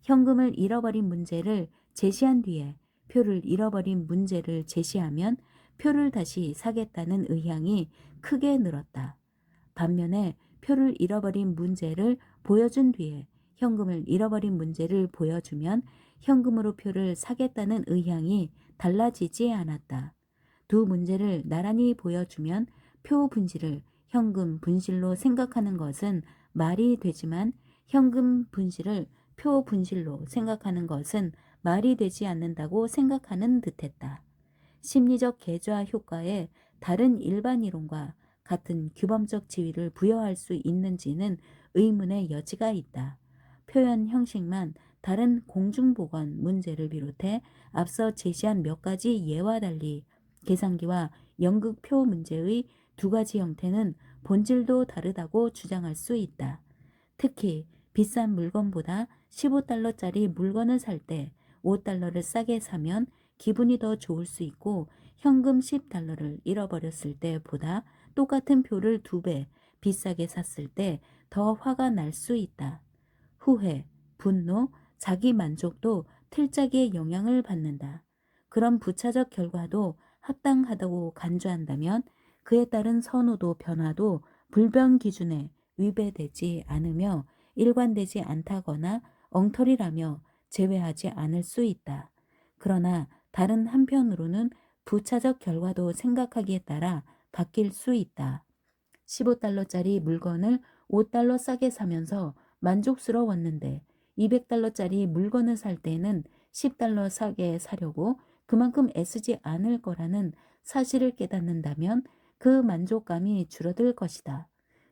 현금을 잃어버린 문제를 제시한 뒤에 표를 잃어버린 문제를 제시하면 표를 다시 사겠다는 의향이 크게 늘었다. 반면에 표를 잃어버린 문제를 보여준 뒤에 현금을 잃어버린 문제를 보여주면 현금으로 표를 사겠다는 의향이 달라지지 않았다. 두 문제를 나란히 보여주면 표 분실을 현금 분실로 생각하는 것은 말이 되지만 현금 분실을 표 분실로 생각하는 것은 말이 되지 않는다고 생각하는 듯했다. 심리적 계좌 효과에 다른 일반 이론과 같은 규범적 지위를 부여할 수 있는지는 의문의 여지가 있다. 표현 형식만 다른 공중보건 문제를 비롯해 앞서 제시한 몇 가지 예와 달리 계산기와 연극표 문제의 두 가지 형태는 본질도 다르다고 주장할 수 있다. 특히 비싼 물건보다 15달러짜리 물건을 살 때 5달러를 싸게 사면 기분이 더 좋을 수 있고 현금 10달러를 잃어버렸을 때보다 똑같은 표를 2배 비싸게 샀을 때 더 화가 날 수 있다. 후회, 분노, 자기 만족도 틀짜기의 영향을 받는다. 그런 부차적 결과도 합당하다고 간주한다면 그에 따른 선호도 변화도 불변 기준에 위배되지 않으며 일관되지 않다거나 엉터리라며 제외하지 않을 수 있다. 그러나 다른 한편으로는 부차적 결과도 생각하기에 따라 바뀔 수 있다. 15달러짜리 물건을 5달러 싸게 사면서 만족스러웠는데 200달러짜리 물건을 살 때는 10달러 싸게 사려고 그만큼 애쓰지 않을 거라는 사실을 깨닫는다면 그 만족감이 줄어들 것이다.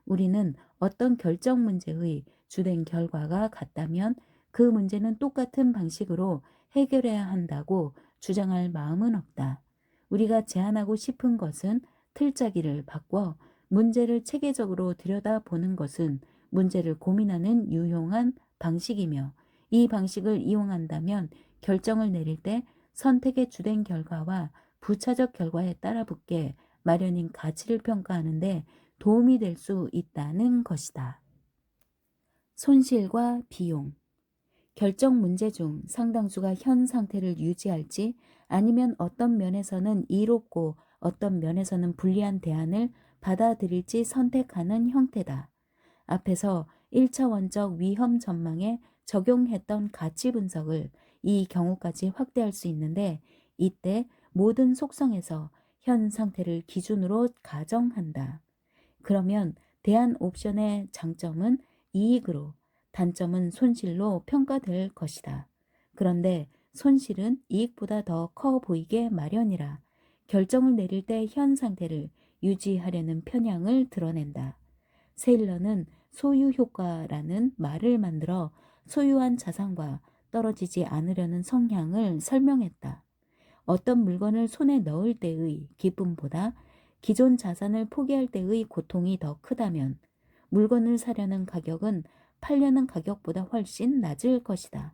우리는 어떤 결정 문제의 주된 결과가 같다면 그 문제는 똑같은 방식으로 해결해야 한다고 주장할 마음은 없다. 우리가 제안하고 싶은 것은 틀짜기를 바꿔 문제를 체계적으로 들여다보는 것은 문제를 고민하는 유용한 방식이며 이 방식을 이용한다면 결정을 내릴 때 선택의 주된 결과와 부차적 결과에 따라붙게 마련인 가치를 평가하는데 도움이 될 수 있다는 것이다. 손실과 비용. 결정 문제 중 상당수가 현 상태를 유지할지 아니면 어떤 면에서는 이롭고 어떤 면에서는 불리한 대안을 받아들일지 선택하는 형태다. 앞에서 1차원적 위험 전망에 적용했던 가치 분석을 이 경우까지 확대할 수 있는데 이때 모든 속성에서 현 상태를 기준으로 가정한다. 그러면 대안 옵션의 장점은 이익으로, 단점은 손실로 평가될 것이다. 그런데 손실은 이익보다 더 커 보이게 마련이라 결정을 내릴 때 현 상태를 유지하려는 편향을 드러낸다. 세일러는 소유 효과라는 말을 만들어 소유한 자산과 떨어지지 않으려는 성향을 설명했다. 어떤 물건을 손에 넣을 때의 기쁨보다 기존 자산을 포기할 때의 고통이 더 크다면 물건을 사려는 가격은 팔려는 가격보다 훨씬 낮을 것이다.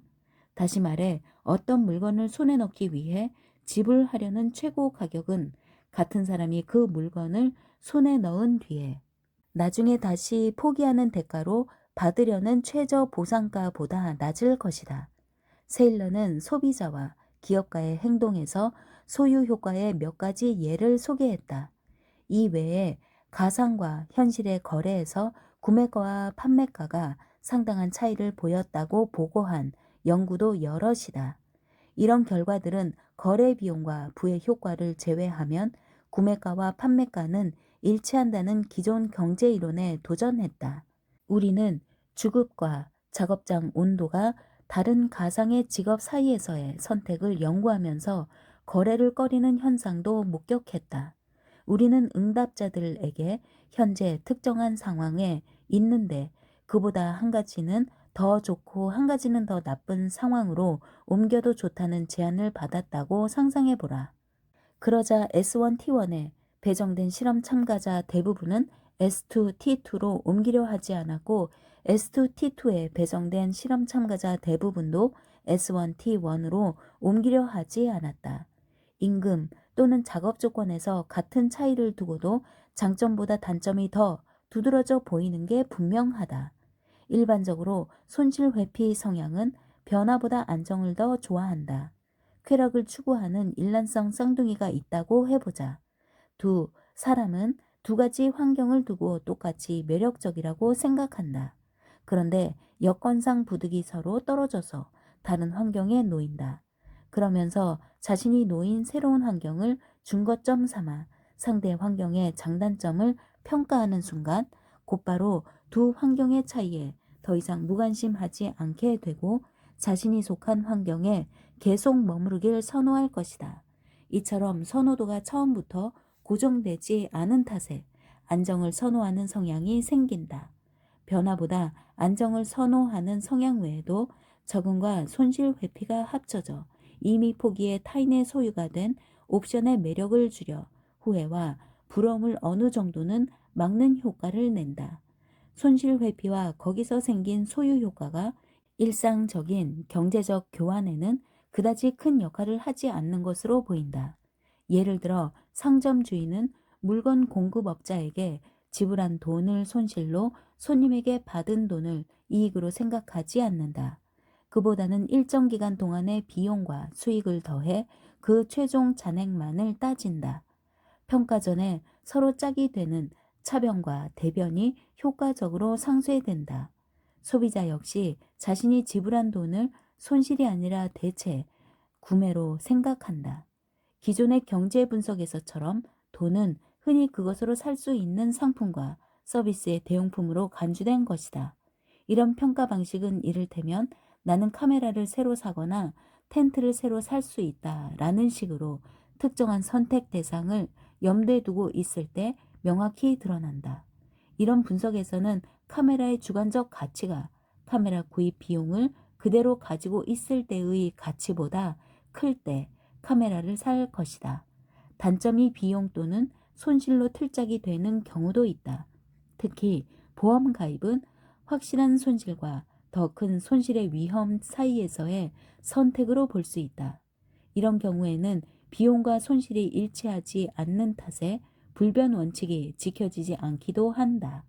다시 말해 어떤 물건을 손에 넣기 위해 지불하려는 최고 가격은 같은 사람이 그 물건을 손에 넣은 뒤에 나중에 다시 포기하는 대가로 받으려는 최저 보상가보다 낮을 것이다. 세일러는 소비자와 기업가의 행동에서 소유 효과의 몇 가지 예를 소개했다. 이 외에 가상과 현실의 거래에서 구매가와 판매가가 상당한 차이를 보였다고 보고한 연구도 여럿이다. 이런 결과들은 거래 비용과 부의 효과를 제외하면 구매가와 판매가는 일치한다는 기존 경제 이론에 도전했다. 우리는 주급과 작업장 온도가 다른 가상의 직업 사이에서의 선택을 연구하면서 거래를 꺼리는 현상도 목격했다. 우리는 응답자들에게 현재 특정한 상황에 있는데 그보다 한 가지는 더 좋고 한 가지는 더 나쁜 상황으로 옮겨도 좋다는 제안을 받았다고 상상해보라. 그러자 S1T1에 배정된 실험 참가자 대부분은 S2T2로 옮기려 하지 않았고 S2T2에 배정된 실험 참가자 대부분도 S1T1으로 옮기려 하지 않았다. 임금 또는 작업 조건에서 같은 차이를 두고도 장점보다 단점이 더 두드러져 보이는 게 분명하다. 일반적으로 손실 회피 성향은 변화보다 안정을 더 좋아한다. 쾌락을 추구하는 일란성 쌍둥이가 있다고 해보자. 사람은 두 가지 환경을 두고 똑같이 매력적이라고 생각한다. 그런데 여건상 부득이 서로 떨어져서 다른 환경에 놓인다. 그러면서 자신이 놓인 새로운 환경을 중거점 삼아 상대 환경의 장단점을 평가하는 순간 곧바로 두 환경의 차이에 더 이상 무관심하지 않게 되고 자신이 속한 환경에 계속 머무르길 선호할 것이다. 이처럼 선호도가 처음부터 고정되지 않은 탓에 안정을 선호하는 성향이 생긴다. 변화보다 안정을 선호하는 성향 외에도 적응과 손실 회피가 합쳐져 이미 포기해 타인의 소유가 된 옵션의 매력을 줄여 후회와 부러움을 어느 정도는 막는 효과를 낸다. 손실 회피와 거기서 생긴 소유 효과가 일상적인 경제적 교환에는 그다지 큰 역할을 하지 않는 것으로 보인다. 예를 들어 상점주인은 물건 공급업자에게 지불한 돈을 손실로 손님에게 받은 돈을 이익으로 생각하지 않는다. 그보다는 일정 기간 동안의 비용과 수익을 더해 그 최종 잔액만을 따진다. 평가 전에 서로 짝이 되는 차변과 대변이 효과적으로 상쇄된다. 소비자 역시 자신이 지불한 돈을 손실이 아니라 대체 구매로 생각한다. 기존의 경제 분석에서처럼 돈은 흔히 그것으로 살 수 있는 상품과 서비스의 대용품으로 간주된 것이다. 이런 평가 방식은 이를테면 나는 카메라를 새로 사거나 텐트를 새로 살 수 있다 라는 식으로 특정한 선택 대상을 염두에 두고 있을 때 명확히 드러난다. 이런 분석에서는 카메라의 주관적 가치가 카메라 구입 비용을 그대로 가지고 있을 때의 가치보다 클 때 카메라를 살 것이다. 단점이 비용 또는 손실로 틀짝이 되는 경우도 있다. 특히 보험 가입은 확실한 손실과 더 큰 손실의 위험 사이에서의 선택으로 볼 수 있다. 이런 경우에는 비용과 손실이 일치하지 않는 탓에 불변 원칙이 지켜지지 않기도 한다.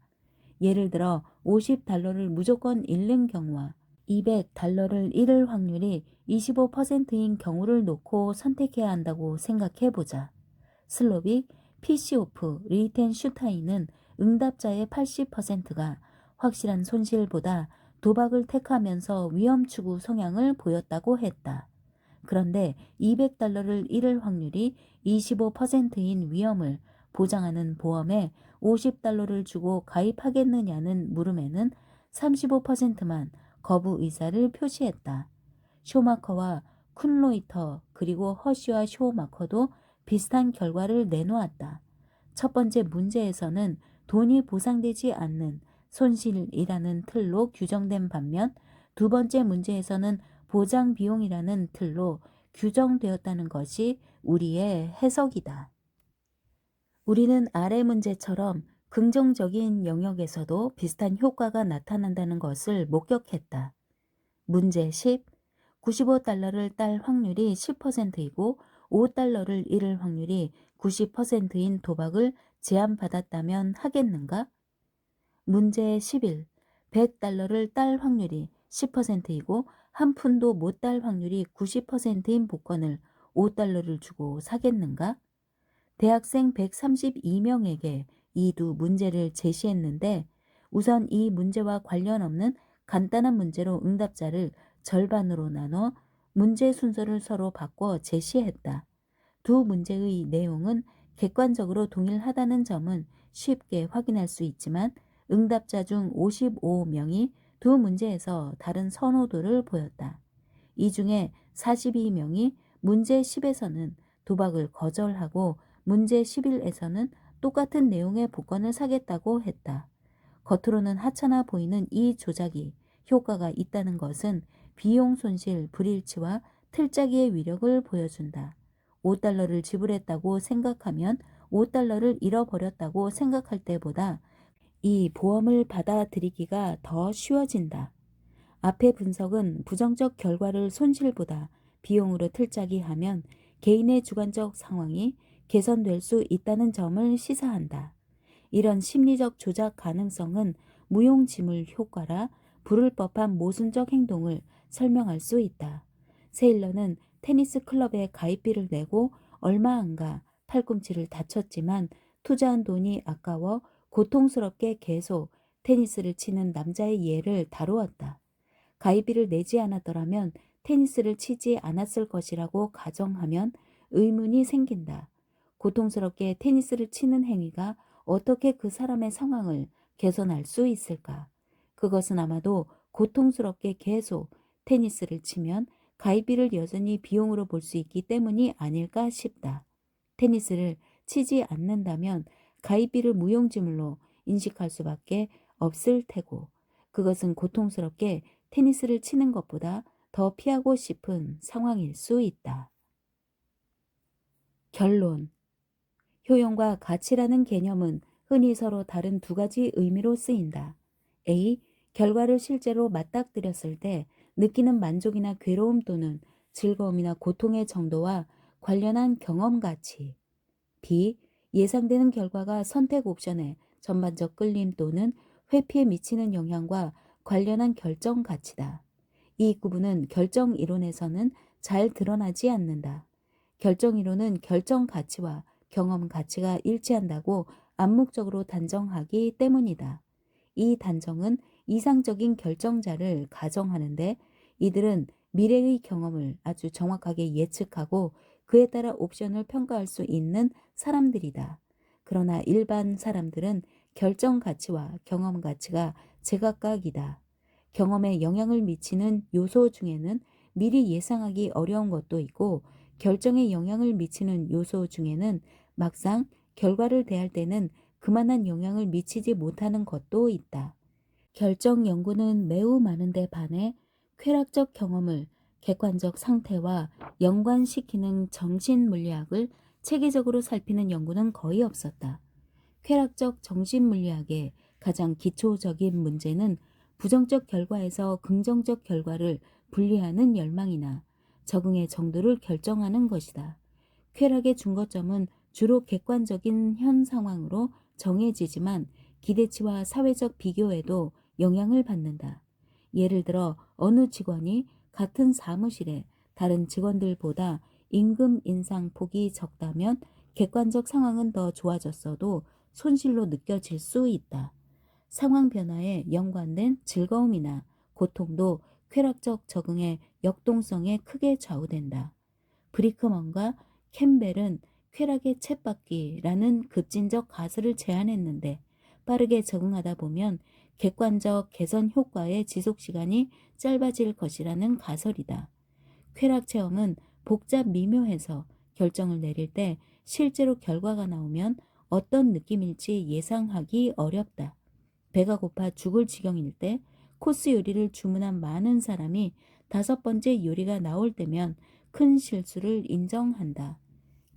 예를 들어 $50를 무조건 잃는 경우와 $200를 잃을 확률이 25%인 경우를 놓고 선택해야 한다고 생각해 보자. 슬로빅, 피시오프, 리텐슈타인은 응답자의 80%가 확실한 손실보다 도박을 택하면서 위험 추구 성향을 보였다고 했다. 그런데 $200를 잃을 확률이 25%인 위험을 보장하는 보험에 $50를 주고 가입하겠느냐는 물음에는 35%만 거부 의사를 표시했다. 쇼마커와 쿤로이터 그리고 허쉬와 쇼마커도 비슷한 결과를 내놓았다. 첫 번째 문제에서는 돈이 보상되지 않는 손실이라는 틀로 규정된 반면 두 번째 문제에서는 보장 비용이라는 틀로 규정되었다는 것이 우리의 해석이다. 우리는 아래 문제처럼 긍정적인 영역에서도 비슷한 효과가 나타난다는 것을 목격했다. 문제 10. $95를 딸 확률이 10%이고 $5를 잃을 확률이 90%인 도박을 제안받았다면 하겠는가? 문제 11. $100를 딸 확률이 10%이고 한 푼도 못 딸 확률이 90%인 복권을 $5를 주고 사겠는가? 대학생 132명에게 이 두 문제를 제시했는데 우선 이 문제와 관련 없는 간단한 문제로 응답자를 절반으로 나눠 문제 순서를 서로 바꿔 제시했다. 두 문제의 내용은 객관적으로 동일하다는 점은 쉽게 확인할 수 있지만 응답자 중 55명이 두 문제에서 다른 선호도를 보였다. 이 중에 42명이 문제 10에서는 도박을 거절하고 문제 11에서는 똑같은 내용의 복권을 사겠다고 했다. 겉으로는 하찮아 보이는 이 조작이 효과가 있다는 것은 비용 손실 불일치와 틀짜기의 위력을 보여준다. $5를 지불했다고 생각하면 $5를 잃어버렸다고 생각할 때보다 이 보험을 받아들이기가 더 쉬워진다. 앞의 분석은 부정적 결과를 손실보다 비용으로 틀짜기 하면 개인의 주관적 상황이 개선될 수 있다는 점을 시사한다. 이런 심리적 조작 가능성은 무용지물 효과라 부를 법한 모순적 행동을 설명할 수 있다. 세일러는 테니스 클럽에 가입비를 내고 얼마 안가 팔꿈치를 다쳤지만 투자한 돈이 아까워 고통스럽게 계속 테니스를 치는 남자의 예를 다루었다. 가입비를 내지 않았더라면 테니스를 치지 않았을 것이라고 가정하면 의문이 생긴다. 고통스럽게 테니스를 치는 행위가 어떻게 그 사람의 상황을 개선할 수 있을까? 그것은 아마도 고통스럽게 계속 테니스를 치면 가입비를 여전히 비용으로 볼 수 있기 때문이 아닐까 싶다. 테니스를 치지 않는다면 가입비를 무용지물로 인식할 수밖에 없을 테고, 그것은 고통스럽게 테니스를 치는 것보다 더 피하고 싶은 상황일 수 있다. 결론. 효용과 가치라는 개념은 흔히 서로 다른 두 가지 의미로 쓰인다. A. 결과를 실제로 맞닥뜨렸을 때 느끼는 만족이나 괴로움 또는 즐거움이나 고통의 정도와 관련한 경험 가치. B. 예상되는 결과가 선택 옵션의 전반적 끌림 또는 회피에 미치는 영향과 관련한 결정 가치다. 이 구분은 결정 이론에서는 잘 드러나지 않는다. 결정 이론은 결정 가치와 경험 가치가 일치한다고 암묵적으로 단정하기 때문이다. 이 단정은 이상적인 결정자를 가정하는데, 이들은 미래의 경험을 아주 정확하게 예측하고 그에 따라 옵션을 평가할 수 있는 사람들이다. 그러나 일반 사람들은 결정 가치와 경험 가치가 제각각이다. 경험에 영향을 미치는 요소 중에는 미리 예상하기 어려운 것도 있고, 결정에 영향을 미치는 요소 중에는 막상 결과를 대할 때는 그만한 영향을 미치지 못하는 것도 있다. 결정 연구는 매우 많은데 반해 쾌락적 경험을 객관적 상태와 연관시키는 정신물리학을 체계적으로 살피는 연구는 거의 없었다. 쾌락적 정신물리학의 가장 기초적인 문제는 부정적 결과에서 긍정적 결과를 분리하는 열망이나 적응의 정도를 결정하는 것이다. 쾌락의 중거점은 주로 객관적인 현 상황으로 정해지지만 기대치와 사회적 비교에도 영향을 받는다. 예를 들어 어느 직원이 같은 사무실에 다른 직원들보다 임금 인상 폭이 적다면 객관적 상황은 더 좋아졌어도 손실로 느껴질 수 있다. 상황 변화에 연관된 즐거움이나 고통도 쾌락적 적응의 역동성에 크게 좌우된다. 브리크먼과 캠벨은 쾌락의 쳇바퀴라는 급진적 가설을 제안했는데, 빠르게 적응하다 보면 객관적 개선 효과의 지속시간이 짧아질 것이라는 가설이다. 쾌락 체험은 복잡 미묘해서 결정을 내릴 때 실제로 결과가 나오면 어떤 느낌일지 예상하기 어렵다. 배가 고파 죽을 지경일 때 코스 요리를 주문한 많은 사람이 다섯 번째 요리가 나올 때면 큰 실수를 인정한다.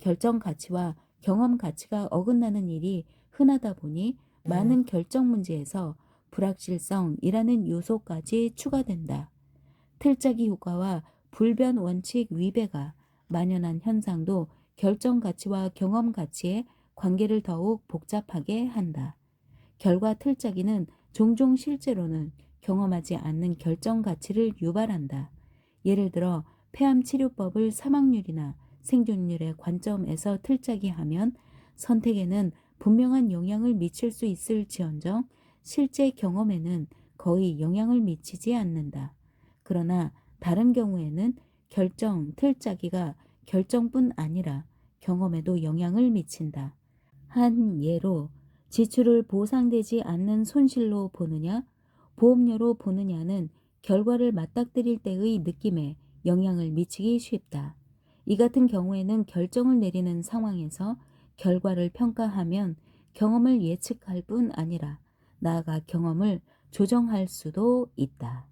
결정 가치와 경험 가치가 어긋나는 일이 흔하다 보니 많은 결정 문제에서 불확실성이라는 요소까지 추가된다. 틀짜기 효과와 불변 원칙 위배가 만연한 현상도 결정 가치와 경험 가치의 관계를 더욱 복잡하게 한다. 결과 틀짜기는 종종 실제로는 경험하지 않는 결정 가치를 유발한다. 예를 들어 폐암 치료법을 사망률이나 생존율의 관점에서 틀짜기하면 선택에는 분명한 영향을 미칠 수 있을지언정 실제 경험에는 거의 영향을 미치지 않는다. 그러나 다른 경우에는 결정 틀짜기가 결정뿐 아니라 경험에도 영향을 미친다. 한 예로 지출을 보상되지 않는 손실로 보느냐, 보험료로 보느냐는 결과를 맞닥뜨릴 때의 느낌에 영향을 미치기 쉽다. 이 같은 경우에는 결정을 내리는 상황에서 결과를 평가하면 경험을 예측할 뿐 아니라 나아가 경험을 조정할 수도 있다.